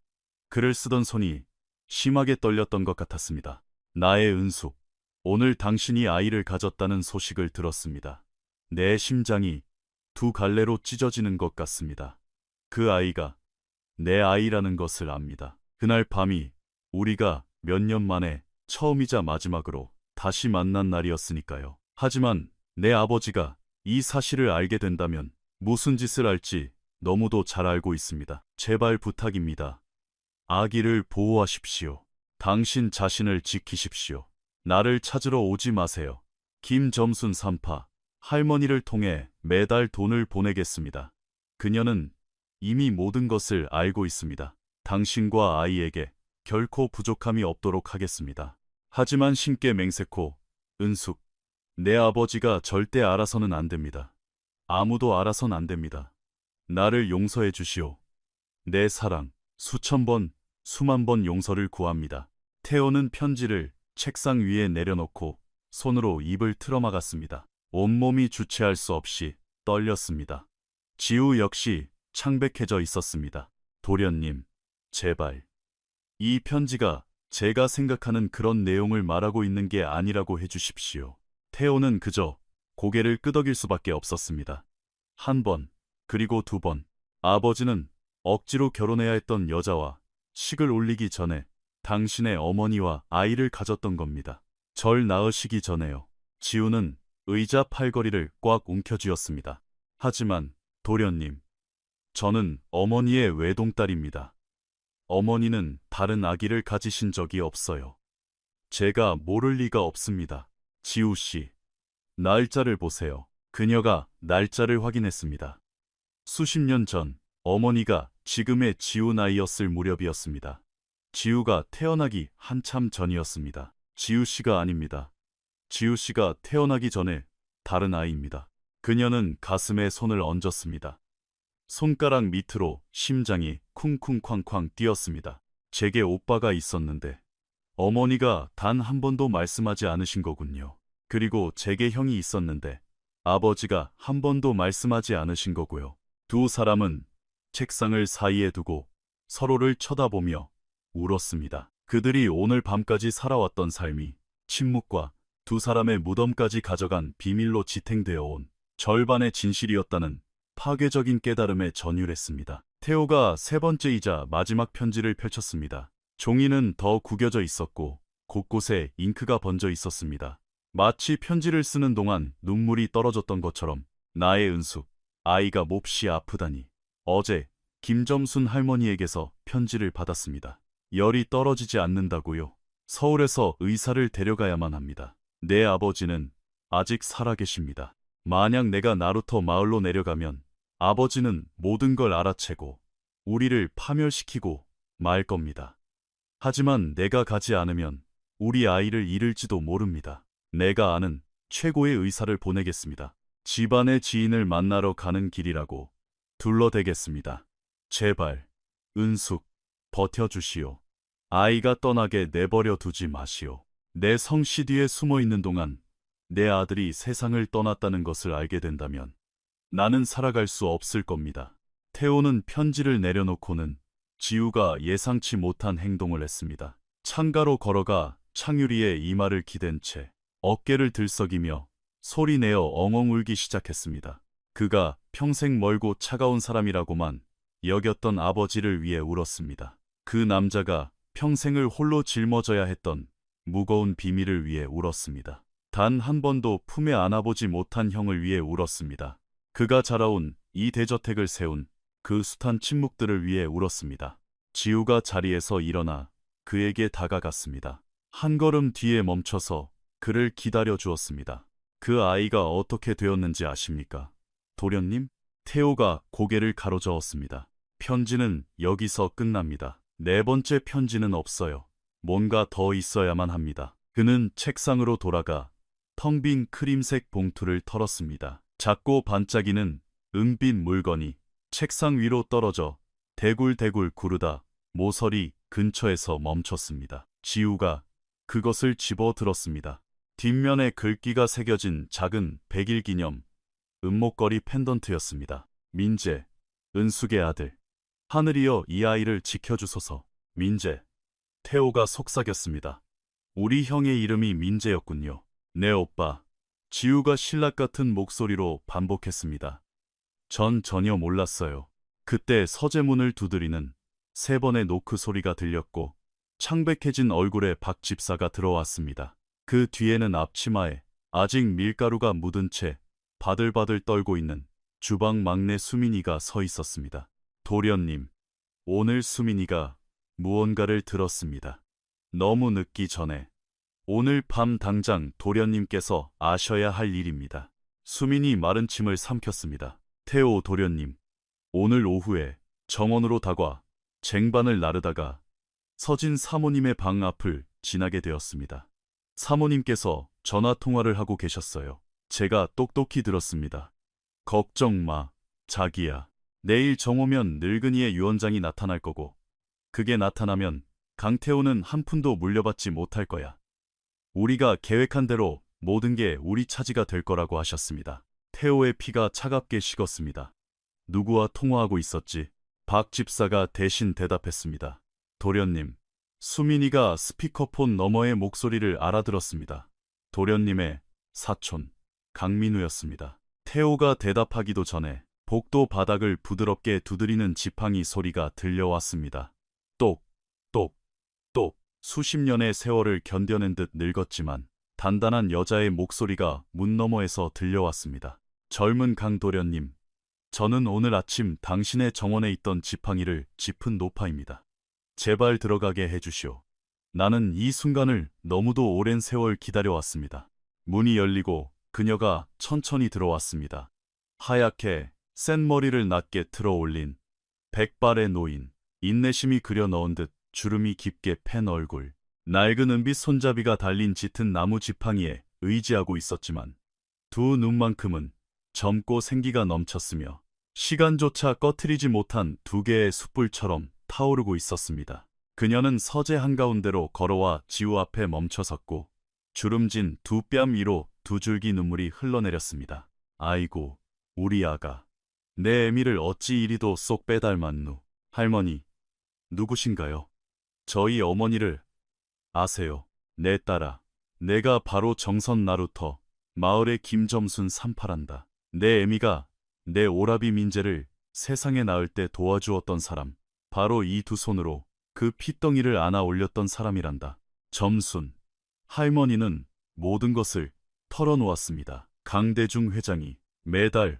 글을 쓰던 손이 심하게 떨렸던 것 같았습니다. 나의 은숙, 오늘 당신이 아이를 가졌다는 소식을 들었습니다. 내 심장이 두 갈래로 찢어지는 것 같습니다. 그 아이가 내 아이라는 것을 압니다. 그날 밤이 우리가 몇 년 만에 처음이자 마지막으로 다시 만난 날이었으니까요. 하지만 내 아버지가 이 사실을 알게 된다면 무슨 짓을 할지 너무도 잘 알고 있습니다. 제발 부탁입니다. 아기를 보호하십시오. 당신 자신을 지키십시오. 나를 찾으러 오지 마세요. 김점순 산파, 할머니를 통해 매달 돈을 보내겠습니다. 그녀는 이미 모든 것을 알고 있습니다. 당신과 아이에게 결코 부족함이 없도록 하겠습니다. 하지만 신께 맹세코, 은숙, 내 아버지가 절대 알아서는 안 됩니다. 아무도 알아선 안 됩니다. 나를 용서해 주시오. 내 사랑, 수천 번, 수만 번 용서를 구합니다. 태호는 편지를 책상 위에 내려놓고 손으로 입을 틀어막았습니다. 온몸이 주체할 수 없이 떨렸습니다. 지우 역시 창백해져 있었습니다. 도련님, 제발. 이 편지가 제가 생각하는 그런 내용을 말하고 있는 게 아니라고 해주십시오. 태호는 그저 고개를 끄덕일 수밖에 없었습니다. 한 번, 그리고 두 번. 아버지는 억지로 결혼해야 했던 여자와 식을 올리기 전에 당신의 어머니와 아이를 가졌던 겁니다. 절 낳으시기 전에요. 지우는 의자 팔걸이를 꽉 움켜쥐었습니다. 하지만 도련님, 저는 어머니의 외동딸입니다. 어머니는 다른 아기를 가지신 적이 없어요. 제가 모를 리가 없습니다. 지우 씨, 날짜를 보세요. 그녀가 날짜를 확인했습니다. 수십 년 전 어머니가 지금의 지우 나이였을 무렵이었습니다. 지우가 태어나기 한참 전이었습니다. 지우 씨가 아닙니다. 지우 씨가 태어나기 전에 다른 아이입니다. 그녀는 가슴에 손을 얹었습니다. 손가락 밑으로 심장이 쿵쿵쾅쾅 뛰었습니다. 제게 오빠가 있었는데 어머니가 단 한 번도 말씀하지 않으신 거군요. 그리고 제게 형이 있었는데 아버지가 한 번도 말씀하지 않으신 거고요. 두 사람은 책상을 사이에 두고 서로를 쳐다보며 울었습니다. 그들이 오늘 밤까지 살아왔던 삶이 침묵과 두 사람의 무덤까지 가져간 비밀로 지탱되어 온 절반의 진실이었다는 파괴적인 깨달음에 전율했습니다. 태호가 세 번째이자 마지막 편지를 펼쳤습니다. 종이는 더 구겨져 있었고 곳곳에 잉크가 번져 있었습니다. 마치 편지를 쓰는 동안 눈물이 떨어졌던 것처럼 나의 은숙, 아이가 몹시 아프다니. 어제 김점순 할머니에게서 편지를 받았습니다. 열이 떨어지지 않는다고요. 서울에서 의사를 데려가야만 합니다. 내 아버지는 아직 살아계십니다. 만약 내가 나루터 마을로 내려가면 아버지는 모든 걸 알아채고 우리를 파멸시키고 말 겁니다. 하지만 내가 가지 않으면 우리 아이를 잃을지도 모릅니다. 내가 아는 최고의 의사를 보내겠습니다. 집안의 지인을 만나러 가는 길이라고 둘러대겠습니다. 제발, 은숙, 버텨주시오. 아이가 떠나게 내버려 두지 마시오. 내 성씨 뒤에 숨어 있는 동안 내 아들이 세상을 떠났다는 것을 알게 된다면 나는 살아갈 수 없을 겁니다. 태호는 편지를 내려놓고는 지우가 예상치 못한 행동을 했습니다. 창가로 걸어가 창유리에 이마를 기댄 채 어깨를 들썩이며 소리내어 엉엉 울기 시작했습니다. 그가 평생 멀고 차가운 사람이라고만 여겼던 아버지를 위해 울었습니다. 그 남자가 평생을 홀로 짊어져야 했던 무거운 비밀을 위해 울었습니다. 단 한 번도 품에 안아보지 못한 형을 위해 울었습니다. 그가 자라온 이 대저택을 세운 그 숱한 침묵들을 위해 울었습니다. 지우가 자리에서 일어나 그에게 다가갔습니다. 한 걸음 뒤에 멈춰서 그를 기다려 주었습니다. 그 아이가 어떻게 되었는지 아십니까? 도련님? 태호가 고개를 가로저었습니다. 편지는 여기서 끝납니다. 네 번째 편지는 없어요. 뭔가 더 있어야만 합니다. 그는 책상으로 돌아가 텅 빈 크림색 봉투를 털었습니다. 작고 반짝이는 은빛 물건이 책상 위로 떨어져 대굴대굴 구르다 모서리 근처에서 멈췄습니다. 지우가 그것을 집어 들었습니다. 뒷면에 글귀가 새겨진 작은 100일 기념 은목걸이 펜던트였습니다. 민재, 은숙의 아들. 하늘이여 이 아이를 지켜주소서. 민재. 태호가 속삭였습니다. 우리 형의 이름이 민재였군요. 네 오빠. 지우가 신락 같은 목소리로 반복했습니다. 전 전혀 몰랐어요. 그때 서재문을 두드리는 3번의 노크 소리가 들렸고 창백해진 얼굴에 박 집사가 들어왔습니다. 그 뒤에는 앞치마에 아직 밀가루가 묻은 채 바들바들 떨고 있는 주방 막내 수민이가 서 있었습니다. 도련님, 오늘 수민이가 무언가를 들었습니다. 너무 늦기 전에 오늘 밤 당장 도련님께서 아셔야 할 일입니다. 수민이 마른 침을 삼켰습니다. 태호 도련님, 오늘 오후에 정원으로 다가 쟁반을 나르다가 서진 사모님의 방 앞을 지나게 되었습니다. 사모님께서 전화통화를 하고 계셨어요. 제가 똑똑히 들었습니다. 걱정 마, 자기야. 내일 정오면 늙은이의 유언장이 나타날 거고 그게 나타나면 강태호는 한 푼도 물려받지 못할 거야. 우리가 계획한 대로 모든 게 우리 차지가 될 거라고 하셨습니다. 태호의 피가 차갑게 식었습니다. 누구와 통화하고 있었지? 박 집사가 대신 대답했습니다. 도련님, 수민이가 스피커폰 너머의 목소리를 알아들었습니다. 도련님의 사촌, 강민우였습니다. 태호가 대답하기도 전에 복도 바닥을 부드럽게 두드리는 지팡이 소리가 들려왔습니다. 똑, 똑, 똑. 수십 년의 세월을 견뎌낸 듯 늙었지만 단단한 여자의 목소리가 문 너머에서 들려왔습니다. 젊은 강도련님, 저는 오늘 아침 당신의 정원에 있던 지팡이를 짚은 노파입니다. 제발 들어가게 해주시오. 나는 이 순간을 너무도 오랜 세월 기다려왔습니다. 문이 열리고 그녀가 천천히 들어왔습니다. 하얗게 센 머리를 낮게 틀어 올린 백발의 노인, 인내심이 그려 넣은 듯 주름이 깊게 팬 얼굴, 낡은 은빛 손잡이가 달린 짙은 나무 지팡이에 의지하고 있었지만 두 눈만큼은 젊고 생기가 넘쳤으며 시간조차 꺼트리지 못한 두 개의 숯불처럼 타오르고 있었습니다. 그녀는 서재 한가운데로 걸어와 지우 앞에 멈춰섰고 주름진 두 뺨 위로 두 줄기 눈물이 흘러내렸습니다. 아이고, 우리 아가. 내 애미를 어찌 이리도 쏙 빼닮았누. 할머니, 누구신가요? 저희 어머니를 아세요? 내 딸아, 내가 바로 정선 나루터, 마을의 김점순 삼팔한다. 내 애미가 내 오라비 민재를 세상에 낳을 때 도와주었던 사람, 바로 이 두 손으로 그 핏덩이를 안아 올렸던 사람이란다. 점순. 할머니는 모든 것을 털어놓았습니다. 강대중 회장이 매달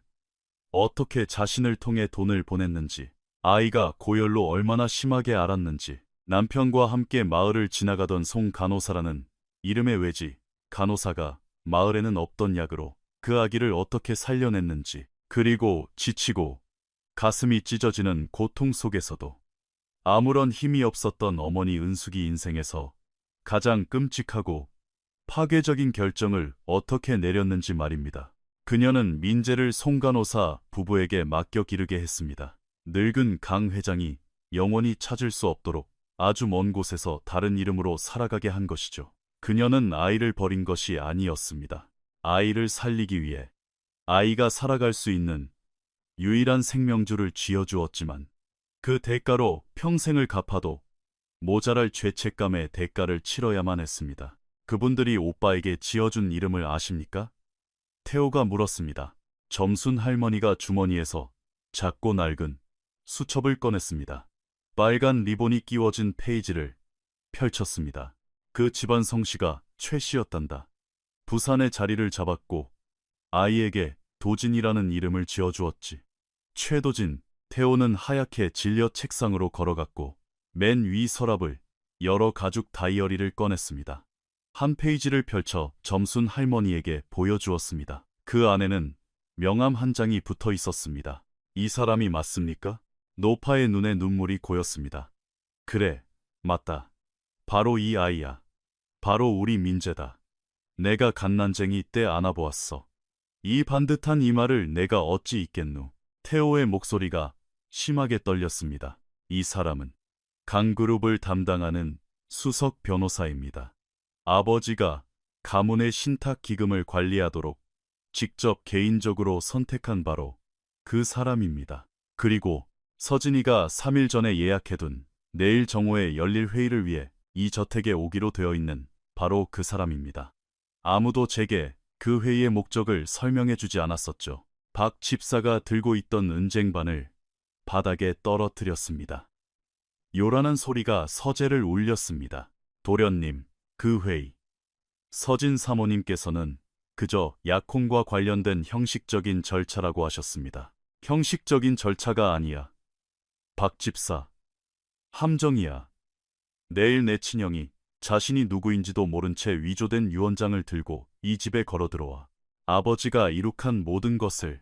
어떻게 자신을 통해 돈을 보냈는지, 아이가 고열로 얼마나 심하게 앓았는지, 남편과 함께 마을을 지나가던 송 간호사라는 이름의 외지 간호사가 마을에는 없던 약으로 그 아기를 어떻게 살려냈는지, 그리고 지치고 가슴이 찢어지는 고통 속에서도 아무런 힘이 없었던 어머니 은숙이 인생에서 가장 끔찍하고 파괴적인 결정을 어떻게 내렸는지 말입니다. 그녀는 민재를 송 간호사 부부에게 맡겨 기르게 했습니다. 늙은 강 회장이 영원히 찾을 수 없도록 아주 먼 곳에서 다른 이름으로 살아가게 한 것이죠. 그녀는 아이를 버린 것이 아니었습니다. 아이를 살리기 위해 아이가 살아갈 수 있는 유일한 생명줄을 쥐어주었지만 그 대가로 평생을 갚아도 모자랄 죄책감의 대가를 치러야만 했습니다. 그분들이 오빠에게 지어준 이름을 아십니까? 태호가 물었습니다. 점순 할머니가 주머니에서 작고 낡은 수첩을 꺼냈습니다. 빨간 리본이 끼워진 페이지를 펼쳤습니다. 그 집안 성씨가 최 씨였단다. 부산에 자리를 잡았고 아이에게 도진이라는 이름을 지어주었지. 최도진. 태호는 하얗게 질려 책상으로 걸어갔고 맨 위 서랍을 열어 가죽 다이어리를 꺼냈습니다. 한 페이지를 펼쳐 점순 할머니에게 보여주었습니다. 그 안에는 명함 한 장이 붙어 있었습니다. 이 사람이 맞습니까? 노파의 눈에 눈물이 고였습니다. 그래, 맞다. 바로 이 아이야. 바로 우리 민재다. 내가 갓난쟁이 때 안아보았어. 이 반듯한 이마를 내가 어찌 잊겠누. 태호의 목소리가 심하게 떨렸습니다. 이 사람은 강그룹을 담당하는 수석 변호사입니다. 아버지가 가문의 신탁 기금을 관리하도록 직접 개인적으로 선택한 바로 그 사람입니다. 그리고 서진이가 3일 전에 예약해둔 내일 정오에 열릴 회의를 위해 이 저택에 오기로 되어 있는 바로 그 사람입니다. 아무도 제게 그 회의의 목적을 설명해 주지 않았었죠. 박 집사가 들고 있던 은쟁반을 바닥에 떨어뜨렸습니다. 요란한 소리가 서재를 울렸습니다. 도련님, 그 회의. 서진 사모님께서는 그저 약혼과 관련된 형식적인 절차라고 하셨습니다. 형식적인 절차가 아니야. 박 집사. 함정이야. 내일 내 친형이 자신이 누구인지도 모른 채 위조된 유언장을 들고 이 집에 걸어 들어와 아버지가 이룩한 모든 것을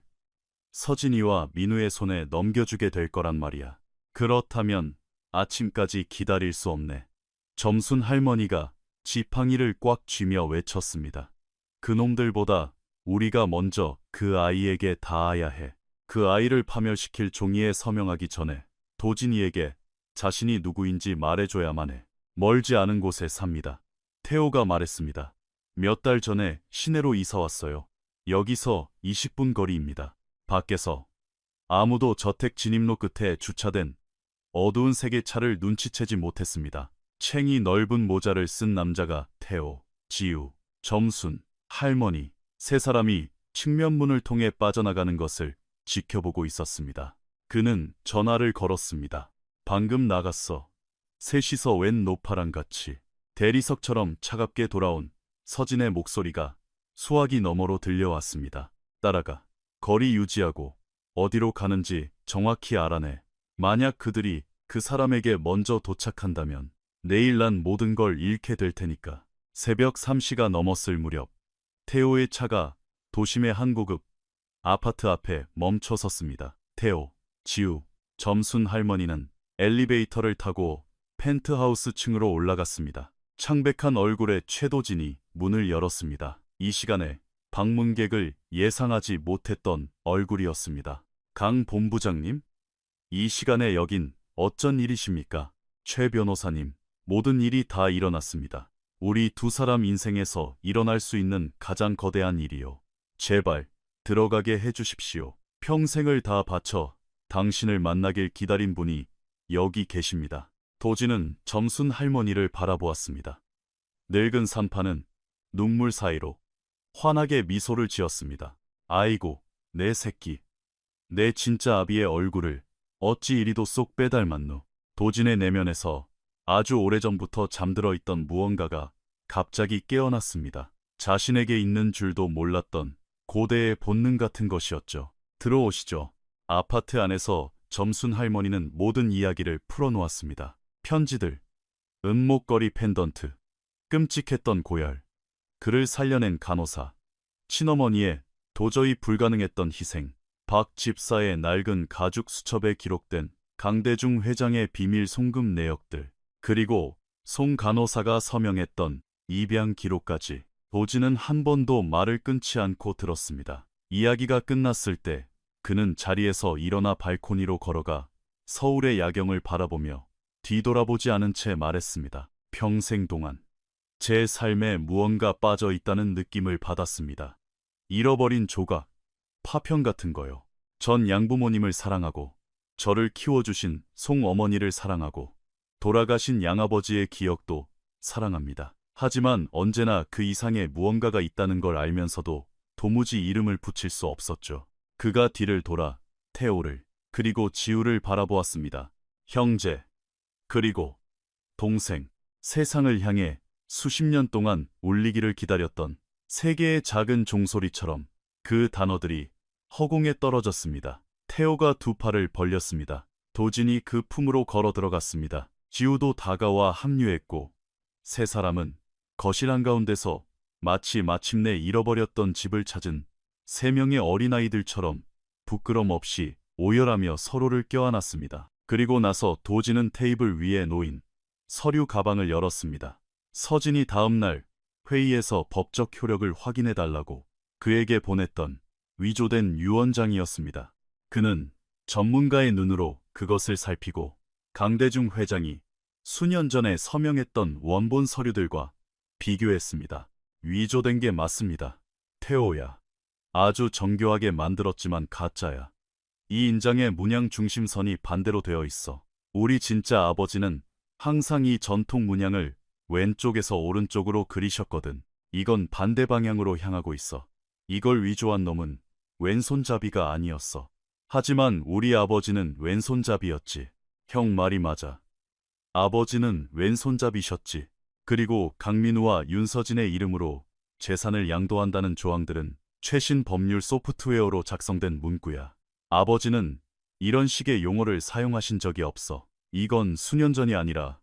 서진이와 민우의 손에 넘겨주게 될 거란 말이야. 그렇다면 아침까지 기다릴 수 없네. 점순 할머니가 지팡이를 꽉 쥐며 외쳤습니다. 그놈들보다 우리가 먼저 그 아이에게 닿아야 해. 그 아이를 파멸시킬 종이에 서명하기 전에 도진이에게 자신이 누구인지 말해줘야만 해. 멀지 않은 곳에 삽니다. 태호가 말했습니다. 몇 달 전에 시내로 이사 왔어요. 여기서 20분 거리입니다. 밖에서 아무도 저택 진입로 끝에 주차된 어두운 색의 차를 눈치채지 못했습니다. 챙이 넓은 모자를 쓴 남자가 태호, 지우, 점순, 할머니 세 사람이 측면문을 통해 빠져나가는 것을 지켜보고 있었습니다. 그는 전화를 걸었습니다. 방금 나갔어. 셋이서 웬 노파랑 같이. 대리석처럼 차갑게 돌아온 서진의 목소리가 수화기 너머로 들려왔습니다. 따라가. 거리 유지하고 어디로 가는지 정확히 알아내. 만약 그들이 그 사람에게 먼저 도착한다면 내일 난 모든 걸 잃게 될 테니까. 새벽 3시가 넘었을 무렵 태호의 차가 도심의 한 고급 아파트 앞에 멈춰 섰습니다. 태호, 지우, 점순 할머니는 엘리베이터를 타고 펜트하우스 층으로 올라갔습니다. 창백한 얼굴의 최도진이 문을 열었습니다. 이 시간에 방문객을 예상하지 못했던 얼굴이었습니다. 강 본부장님? 이 시간에 여긴 어쩐 일이십니까? 최 변호사님, 모든 일이 다 일어났습니다. 우리 두 사람 인생에서 일어날 수 있는 가장 거대한 일이요. 제발 들어가게 해주십시오. 평생을 다 바쳐 당신을 만나길 기다린 분이 여기 계십니다. 도진은 점순 할머니를 바라보았습니다. 늙은 산파는 눈물 사이로 환하게 미소를 지었습니다. 아이고, 내 새끼. 내 진짜 아비의 얼굴을 어찌 이리도 쏙 빼닮았노. 도진의 내면에서 아주 오래전부터 잠들어 있던 무언가가 갑자기 깨어났습니다. 자신에게 있는 줄도 몰랐던 고대의 본능 같은 것이었죠. 들어오시죠. 아파트 안에서 점순 할머니는 모든 이야기를 풀어놓았습니다. 편지들, 은목걸이 펜던트, 끔찍했던 고열, 그를 살려낸 간호사, 친어머니의 도저히 불가능했던 희생, 박 집사의 낡은 가죽 수첩에 기록된 강대중 회장의 비밀 송금 내역들, 그리고 송 간호사가 서명했던 입양 기록까지 도지는 한 번도 말을 끊지 않고 들었습니다. 이야기가 끝났을 때 그는 자리에서 일어나 발코니로 걸어가 서울의 야경을 바라보며 뒤돌아보지 않은 채 말했습니다. 평생 동안 제 삶에 무언가 빠져 있다는 느낌을 받았습니다. 잃어버린 조각, 파편 같은 거요. 전 양부모님을 사랑하고 저를 키워주신 송어머니를 사랑하고 돌아가신 양아버지의 기억도 사랑합니다. 하지만 언제나 그 이상의 무언가가 있다는 걸 알면서도 도무지 이름을 붙일 수 없었죠. 그가 뒤를 돌아 태호를 그리고 지우를 바라보았습니다. 형제, 그리고 동생, 세상을 향해 수십 년 동안 울리기를 기다렸던 세 개의 작은 종소리처럼 그 단어들이 허공에 떨어졌습니다. 태호가 두 팔을 벌렸습니다. 도진이 그 품으로 걸어 들어갔습니다. 지우도 다가와 합류했고 세 사람은 거실 한가운데서 마치 마침내 잃어버렸던 집을 찾은 세 명의 어린아이들처럼 부끄럼 없이 오열하며 서로를 껴안았습니다. 그리고 나서 도진은 테이블 위에 놓인 서류 가방을 열었습니다. 서진이 다음 날 회의에서 법적 효력을 확인해달라고 그에게 보냈던 위조된 유언장이었습니다. 그는 전문가의 눈으로 그것을 살피고 강대중 회장이 수년 전에 서명했던 원본 서류들과 비교했습니다. 위조된 게 맞습니다. 태호야. 아주 정교하게 만들었지만 가짜야. 이 인장의 문양 중심선이 반대로 되어 있어. 우리 진짜 아버지는 항상 이 전통 문양을 왼쪽에서 오른쪽으로 그리셨거든. 이건 반대 방향으로 향하고 있어. 이걸 위조한 놈은 왼손잡이가 아니었어. 하지만 우리 아버지는 왼손잡이였지. 형 말이 맞아. 아버지는 왼손잡이셨지. 그리고 강민우와 윤서진의 이름으로 재산을 양도한다는 조항들은 최신 법률 소프트웨어로 작성된 문구야. 아버지는 이런 식의 용어를 사용하신 적이 없어. 이건 수년 전이 아니라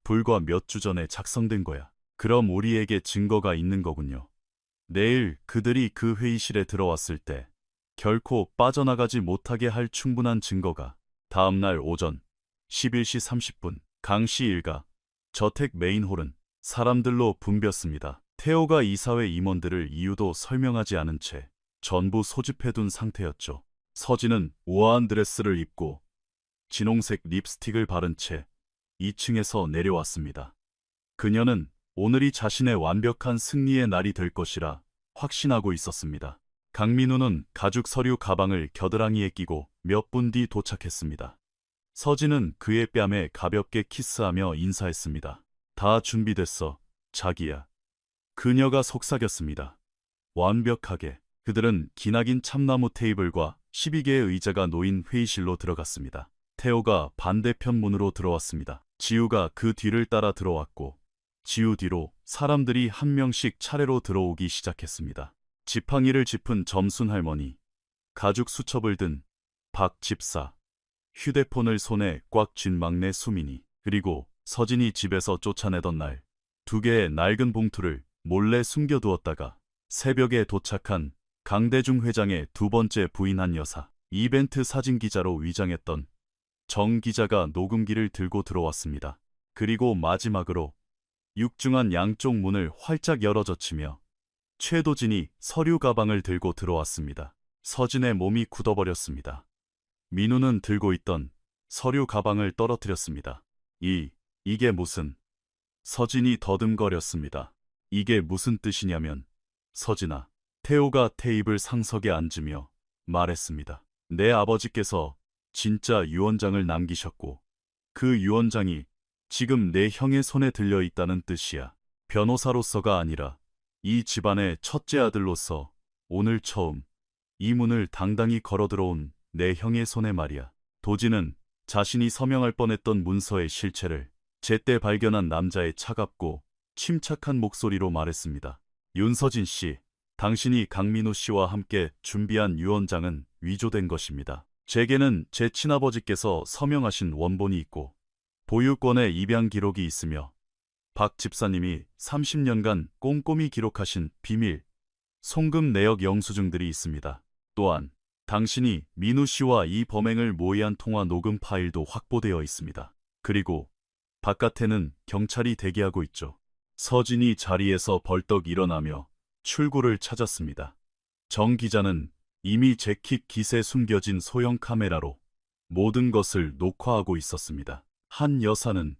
불과 몇 주 전에 작성된 거야. 그럼 우리에게 증거가 있는 거군요. 내일 그들이 그 회의실에 들어왔을 때 결코 빠져나가지 못하게 할 충분한 증거가 다음 날 오전 11시 30분 강씨 일가 저택 메인홀은 사람들로 붐볐습니다. 태호가 이사회 임원들을 이유도 설명하지 않은 채 전부 소집해둔 상태였죠. 서진은 우아한 드레스를 입고 진홍색 립스틱을 바른 채 2층에서 내려왔습니다. 그녀는 오늘이 자신의 완벽한 승리의 날이 될 것이라 확신하고 있었습니다. 강민우는 가죽 서류 가방을 겨드랑이에 끼고 몇 분 뒤 도착했습니다. 서진은 그의 뺨에 가볍게 키스하며 인사했습니다. 다 준비됐어, 자기야. 그녀가 속삭였습니다. 완벽하게. 그들은 기나긴 참나무 테이블과 12개의 의자가 놓인 회의실로 들어갔습니다. 태호가 반대편 문으로 들어왔습니다. 지우가 그 뒤를 따라 들어왔고 지우 뒤로 사람들이 한 명씩 차례로 들어오기 시작했습니다. 지팡이를 짚은 점순 할머니, 가죽 수첩을 든 박 집사, 휴대폰을 손에 꽉 쥔 막내 수민이, 그리고 서진이 집에서 쫓아내던 날 2개의 낡은 봉투를 몰래 숨겨두었다가 새벽에 도착한 강대중 회장의 두 번째 부인한 여사, 이벤트 사진 기자로 위장했던 정 기자가 녹음기를 들고 들어왔습니다. 그리고 마지막으로 육중한 양쪽 문을 활짝 열어젖히며 최도진이 서류 가방을 들고 들어왔습니다. 서진의 몸이 굳어버렸습니다. 민우는 들고 있던 서류 가방을 떨어뜨렸습니다. 이게 무슨... 서진이 더듬거렸습니다. 이게 무슨 뜻이냐면, 서진아. 태호가 테이블 상석에 앉으며 말했습니다. 내 아버지께서 진짜 유언장을 남기셨고 그 유언장이 지금 내 형의 손에 들려 있다는 뜻이야. 변호사로서가 아니라 이 집안의 첫째 아들로서 오늘 처음 이 문을 당당히 걸어들어온 내 형의 손에 말이야. 도진은 자신이 서명할 뻔했던 문서의 실체를 제때 발견한 남자의 차갑고 침착한 목소리로 말했습니다. 윤서진 씨, 당신이 강민우 씨와 함께 준비한 유언장은 위조된 것입니다. 제게는 제 친아버지께서 서명하신 원본이 있고 보유권의 입양 기록이 있으며 박 집사님이 30년간 꼼꼼히 기록하신 비밀 송금 내역 영수증들이 있습니다. 또한 당신이 민우 씨와 이 범행을 모의한 통화 녹음 파일도 확보되어 있습니다. 그리고 바깥에는 경찰이 대기하고 있죠. 서진이 자리에서 벌떡 일어나며 출구를 찾았습니다. 정 기자는 이미 재킷 깃에 숨겨진 소형 카메라로 모든 것을 녹화하고 있었습니다. 한 여사는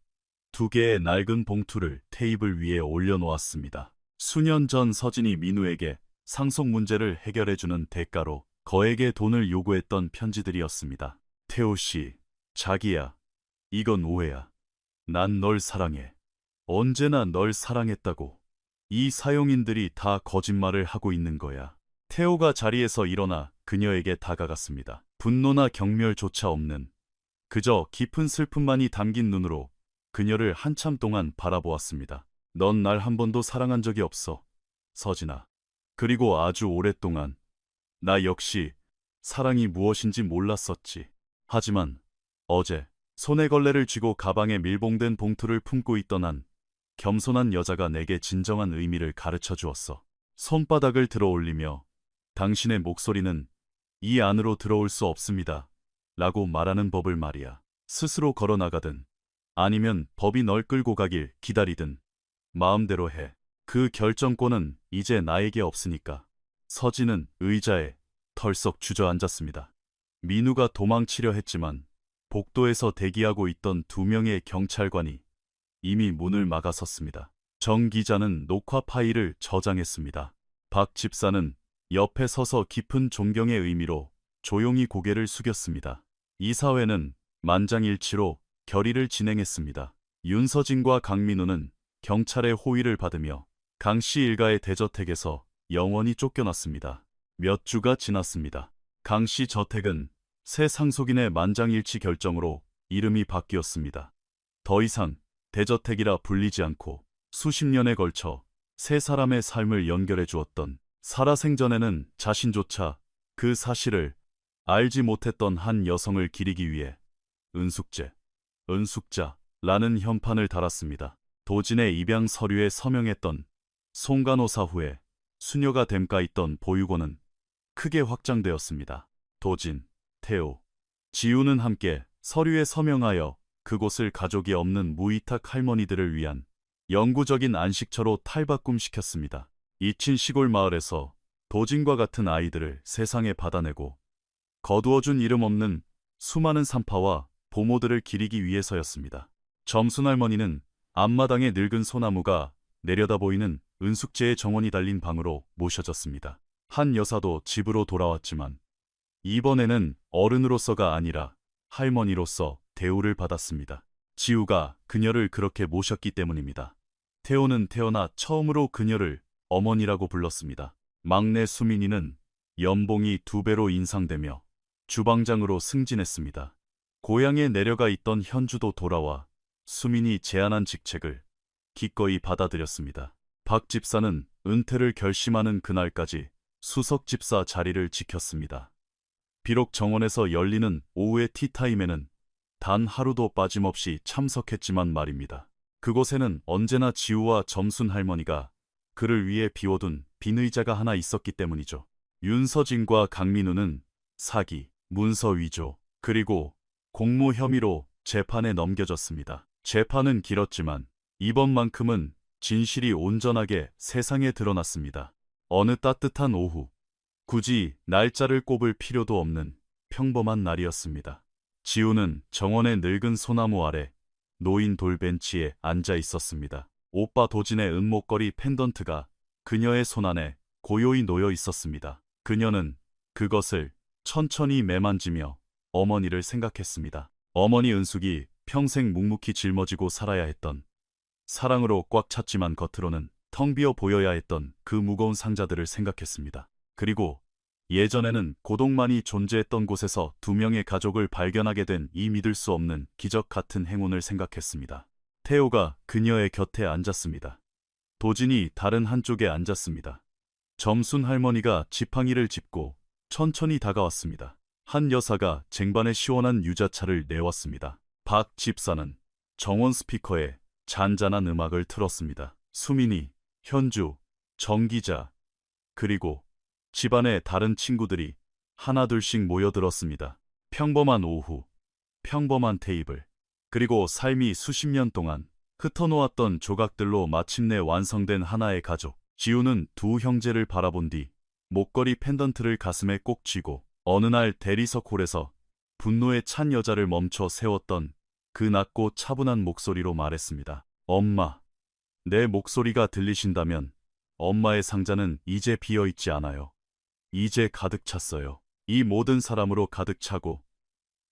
2개의 낡은 봉투를 테이블 위에 올려놓았습니다. 수년 전 서진이 민우에게 상속 문제를 해결해주는 대가로 거액의 돈을 요구했던 편지들이었습니다. 태호 씨, 자기야, 이건 오해야. 난 널 사랑해. 언제나 널 사랑했다고. 이 사용인들이 다 거짓말을 하고 있는 거야. 태호가 자리에서 일어나 그녀에게 다가갔습니다. 분노나 경멸조차 없는 그저 깊은 슬픔만이 담긴 눈으로 그녀를 한참 동안 바라보았습니다. 넌 날 한 번도 사랑한 적이 없어, 서진아. 그리고 아주 오랫동안 나 역시 사랑이 무엇인지 몰랐었지. 하지만 어제 손에 걸레를 쥐고 가방에 밀봉된 봉투를 품고 있던 한 겸손한 여자가 내게 진정한 의미를 가르쳐 주었어. 손바닥을 들어 올리며 당신의 목소리는 이 안으로 들어올 수 없습니다. 라고 말하는 법을 말이야. 스스로 걸어나가든 아니면 법이 널 끌고 가길 기다리든 마음대로 해. 그 결정권은 이제 나에게 없으니까. 서진은 의자에 털썩 주저앉았습니다. 민우가 도망치려 했지만 복도에서 대기하고 있던 2명의 경찰관이 이미 문을 막아섰습니다. 정 기자는 녹화 파일을 저장했습니다. 박 집사는 옆에 서서 깊은 존경의 의미로 조용히 고개를 숙였습니다. 이사회는 만장일치로 결의를 진행했습니다. 윤서진과 강민우는 경찰의 호의를 받으며 강씨 일가의 대저택에서 영원히 쫓겨났습니다. 몇 주가 지났습니다. 강씨 저택은 새 상속인의 만장일치 결정으로 이름이 바뀌었습니다. 더 이상 대저택이라 불리지 않고 수십 년에 걸쳐 세 사람의 삶을 연결해 주었던, 살아생전에는 자신조차 그 사실을 알지 못했던 한 여성을 기리기 위해 은숙제, 은숙자라는 현판을 달았습니다. 도진의 입양 서류에 서명했던 송간호사 후에 수녀가 됨가 있던 보유고는 크게 확장되었습니다. 도진, 태호, 지우는 함께 서류에 서명하여 그곳을 가족이 없는 무위탁 할머니들을 위한 영구적인 안식처로 탈바꿈시켰습니다. 잊힌 시골 마을에서 도진과 같은 아이들을 세상에 받아내고 거두어준 이름 없는 수많은 산파와 보모들을 기리기 위해서였습니다. 점순 할머니는 앞마당의 늙은 소나무가 내려다 보이는 은숙제의 정원이 달린 방으로 모셔졌습니다. 한 여사도 집으로 돌아왔지만 이번에는 어른으로서가 아니라 할머니로서 대우를 받았습니다. 지우가 그녀를 그렇게 모셨기 때문입니다. 태호는 태어나 처음으로 그녀를 어머니라고 불렀습니다. 막내 수민이는 연봉이 2배로 인상되며 주방장으로 승진했습니다. 고향에 내려가 있던 현주도 돌아와 수민이 제안한 직책을 기꺼이 받아들였습니다. 박 집사는 은퇴를 결심하는 그날까지 수석 집사 자리를 지켰습니다. 비록 정원에서 열리는 오후의 티타임에는 단 하루도 빠짐없이 참석했지만 말입니다. 그곳에는 언제나 지우와 점순 할머니가 그를 위해 비워둔 빈 의자가 하나 있었기 때문이죠. 윤서진과 강민우는 사기, 문서 위조, 그리고 공모 혐의로 재판에 넘겨졌습니다. 재판은 길었지만 이번만큼은 진실이 온전하게 세상에 드러났습니다. 어느 따뜻한 오후, 굳이 날짜를 꼽을 필요도 없는 평범한 날이었습니다. 지우는 정원의 늙은 소나무 아래 놓인 돌벤치에 앉아 있었습니다. 오빠 도진의 은목걸이 펜던트가 그녀의 손안에 고요히 놓여 있었습니다. 그녀는 그것을 천천히 매만지며 어머니를 생각했습니다. 어머니 은숙이 평생 묵묵히 짊어지고 살아야 했던, 사랑으로 꽉 찼지만 겉으로는 텅 비어 보여야 했던 그 무거운 상자들을 생각했습니다. 그리고 예전에는 고독만이 존재했던 곳에서 2명의 가족을 발견하게 된 이 믿을 수 없는 기적 같은 행운을 생각했습니다. 태호가 그녀의 곁에 앉았습니다. 도진이 다른 한쪽에 앉았습니다. 점순 할머니가 지팡이를 짚고 천천히 다가왔습니다. 한 여사가 쟁반에 시원한 유자차를 내왔습니다. 박 집사는 정원 스피커에 잔잔한 음악을 틀었습니다. 수민이, 현주, 정기자, 그리고 집안의 다른 친구들이 하나둘씩 모여들었습니다. 평범한 오후, 평범한 테이블, 그리고 삶이 수십 년 동안 흩어놓았던 조각들로 마침내 완성된 하나의 가족. 지우는 두 형제를 바라본 뒤 목걸이 펜던트를 가슴에 꼭 쥐고 어느 날 대리석 홀에서 분노에 찬 여자를 멈춰 세웠던 그 낮고 차분한 목소리로 말했습니다. 엄마, 내 목소리가 들리신다면 엄마의 상자는 이제 비어있지 않아요. 이제 가득 찼어요. 이 모든 사람으로 가득 차고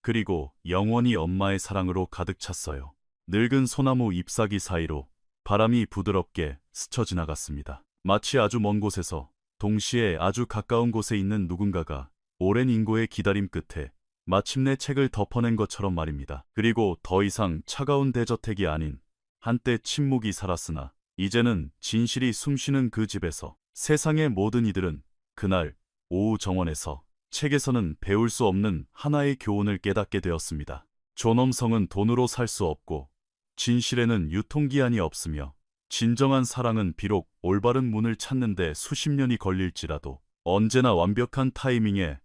그리고 영원히 엄마의 사랑으로 가득 찼어요. 늙은 소나무 잎사귀 사이로 바람이 부드럽게 스쳐 지나갔습니다. 마치 아주 먼 곳에서 동시에 아주 가까운 곳에 있는 누군가가 오랜 인고의 기다림 끝에 마침내 책을 덮어낸 것처럼 말입니다. 그리고 더 이상 차가운 대저택이 아닌 한때 침묵이 살았으나 이제는 진실이 숨쉬는 그 집에서 세상의 모든 이들은 그날 오후 정원에서 책에서는 배울 수 없는 하나의 교훈을 깨닫게 되었습니다. 존엄성은 돈으로 살 수 없고 진실에는 유통기한이 없으며 진정한 사랑은 비록 올바른 문을 찾는데 수십 년이 걸릴지라도 언제나 완벽한 타이밍에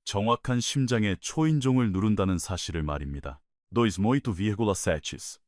정확한 심장의 초인종을 누른다는 사실을 말입니다. 2,7,7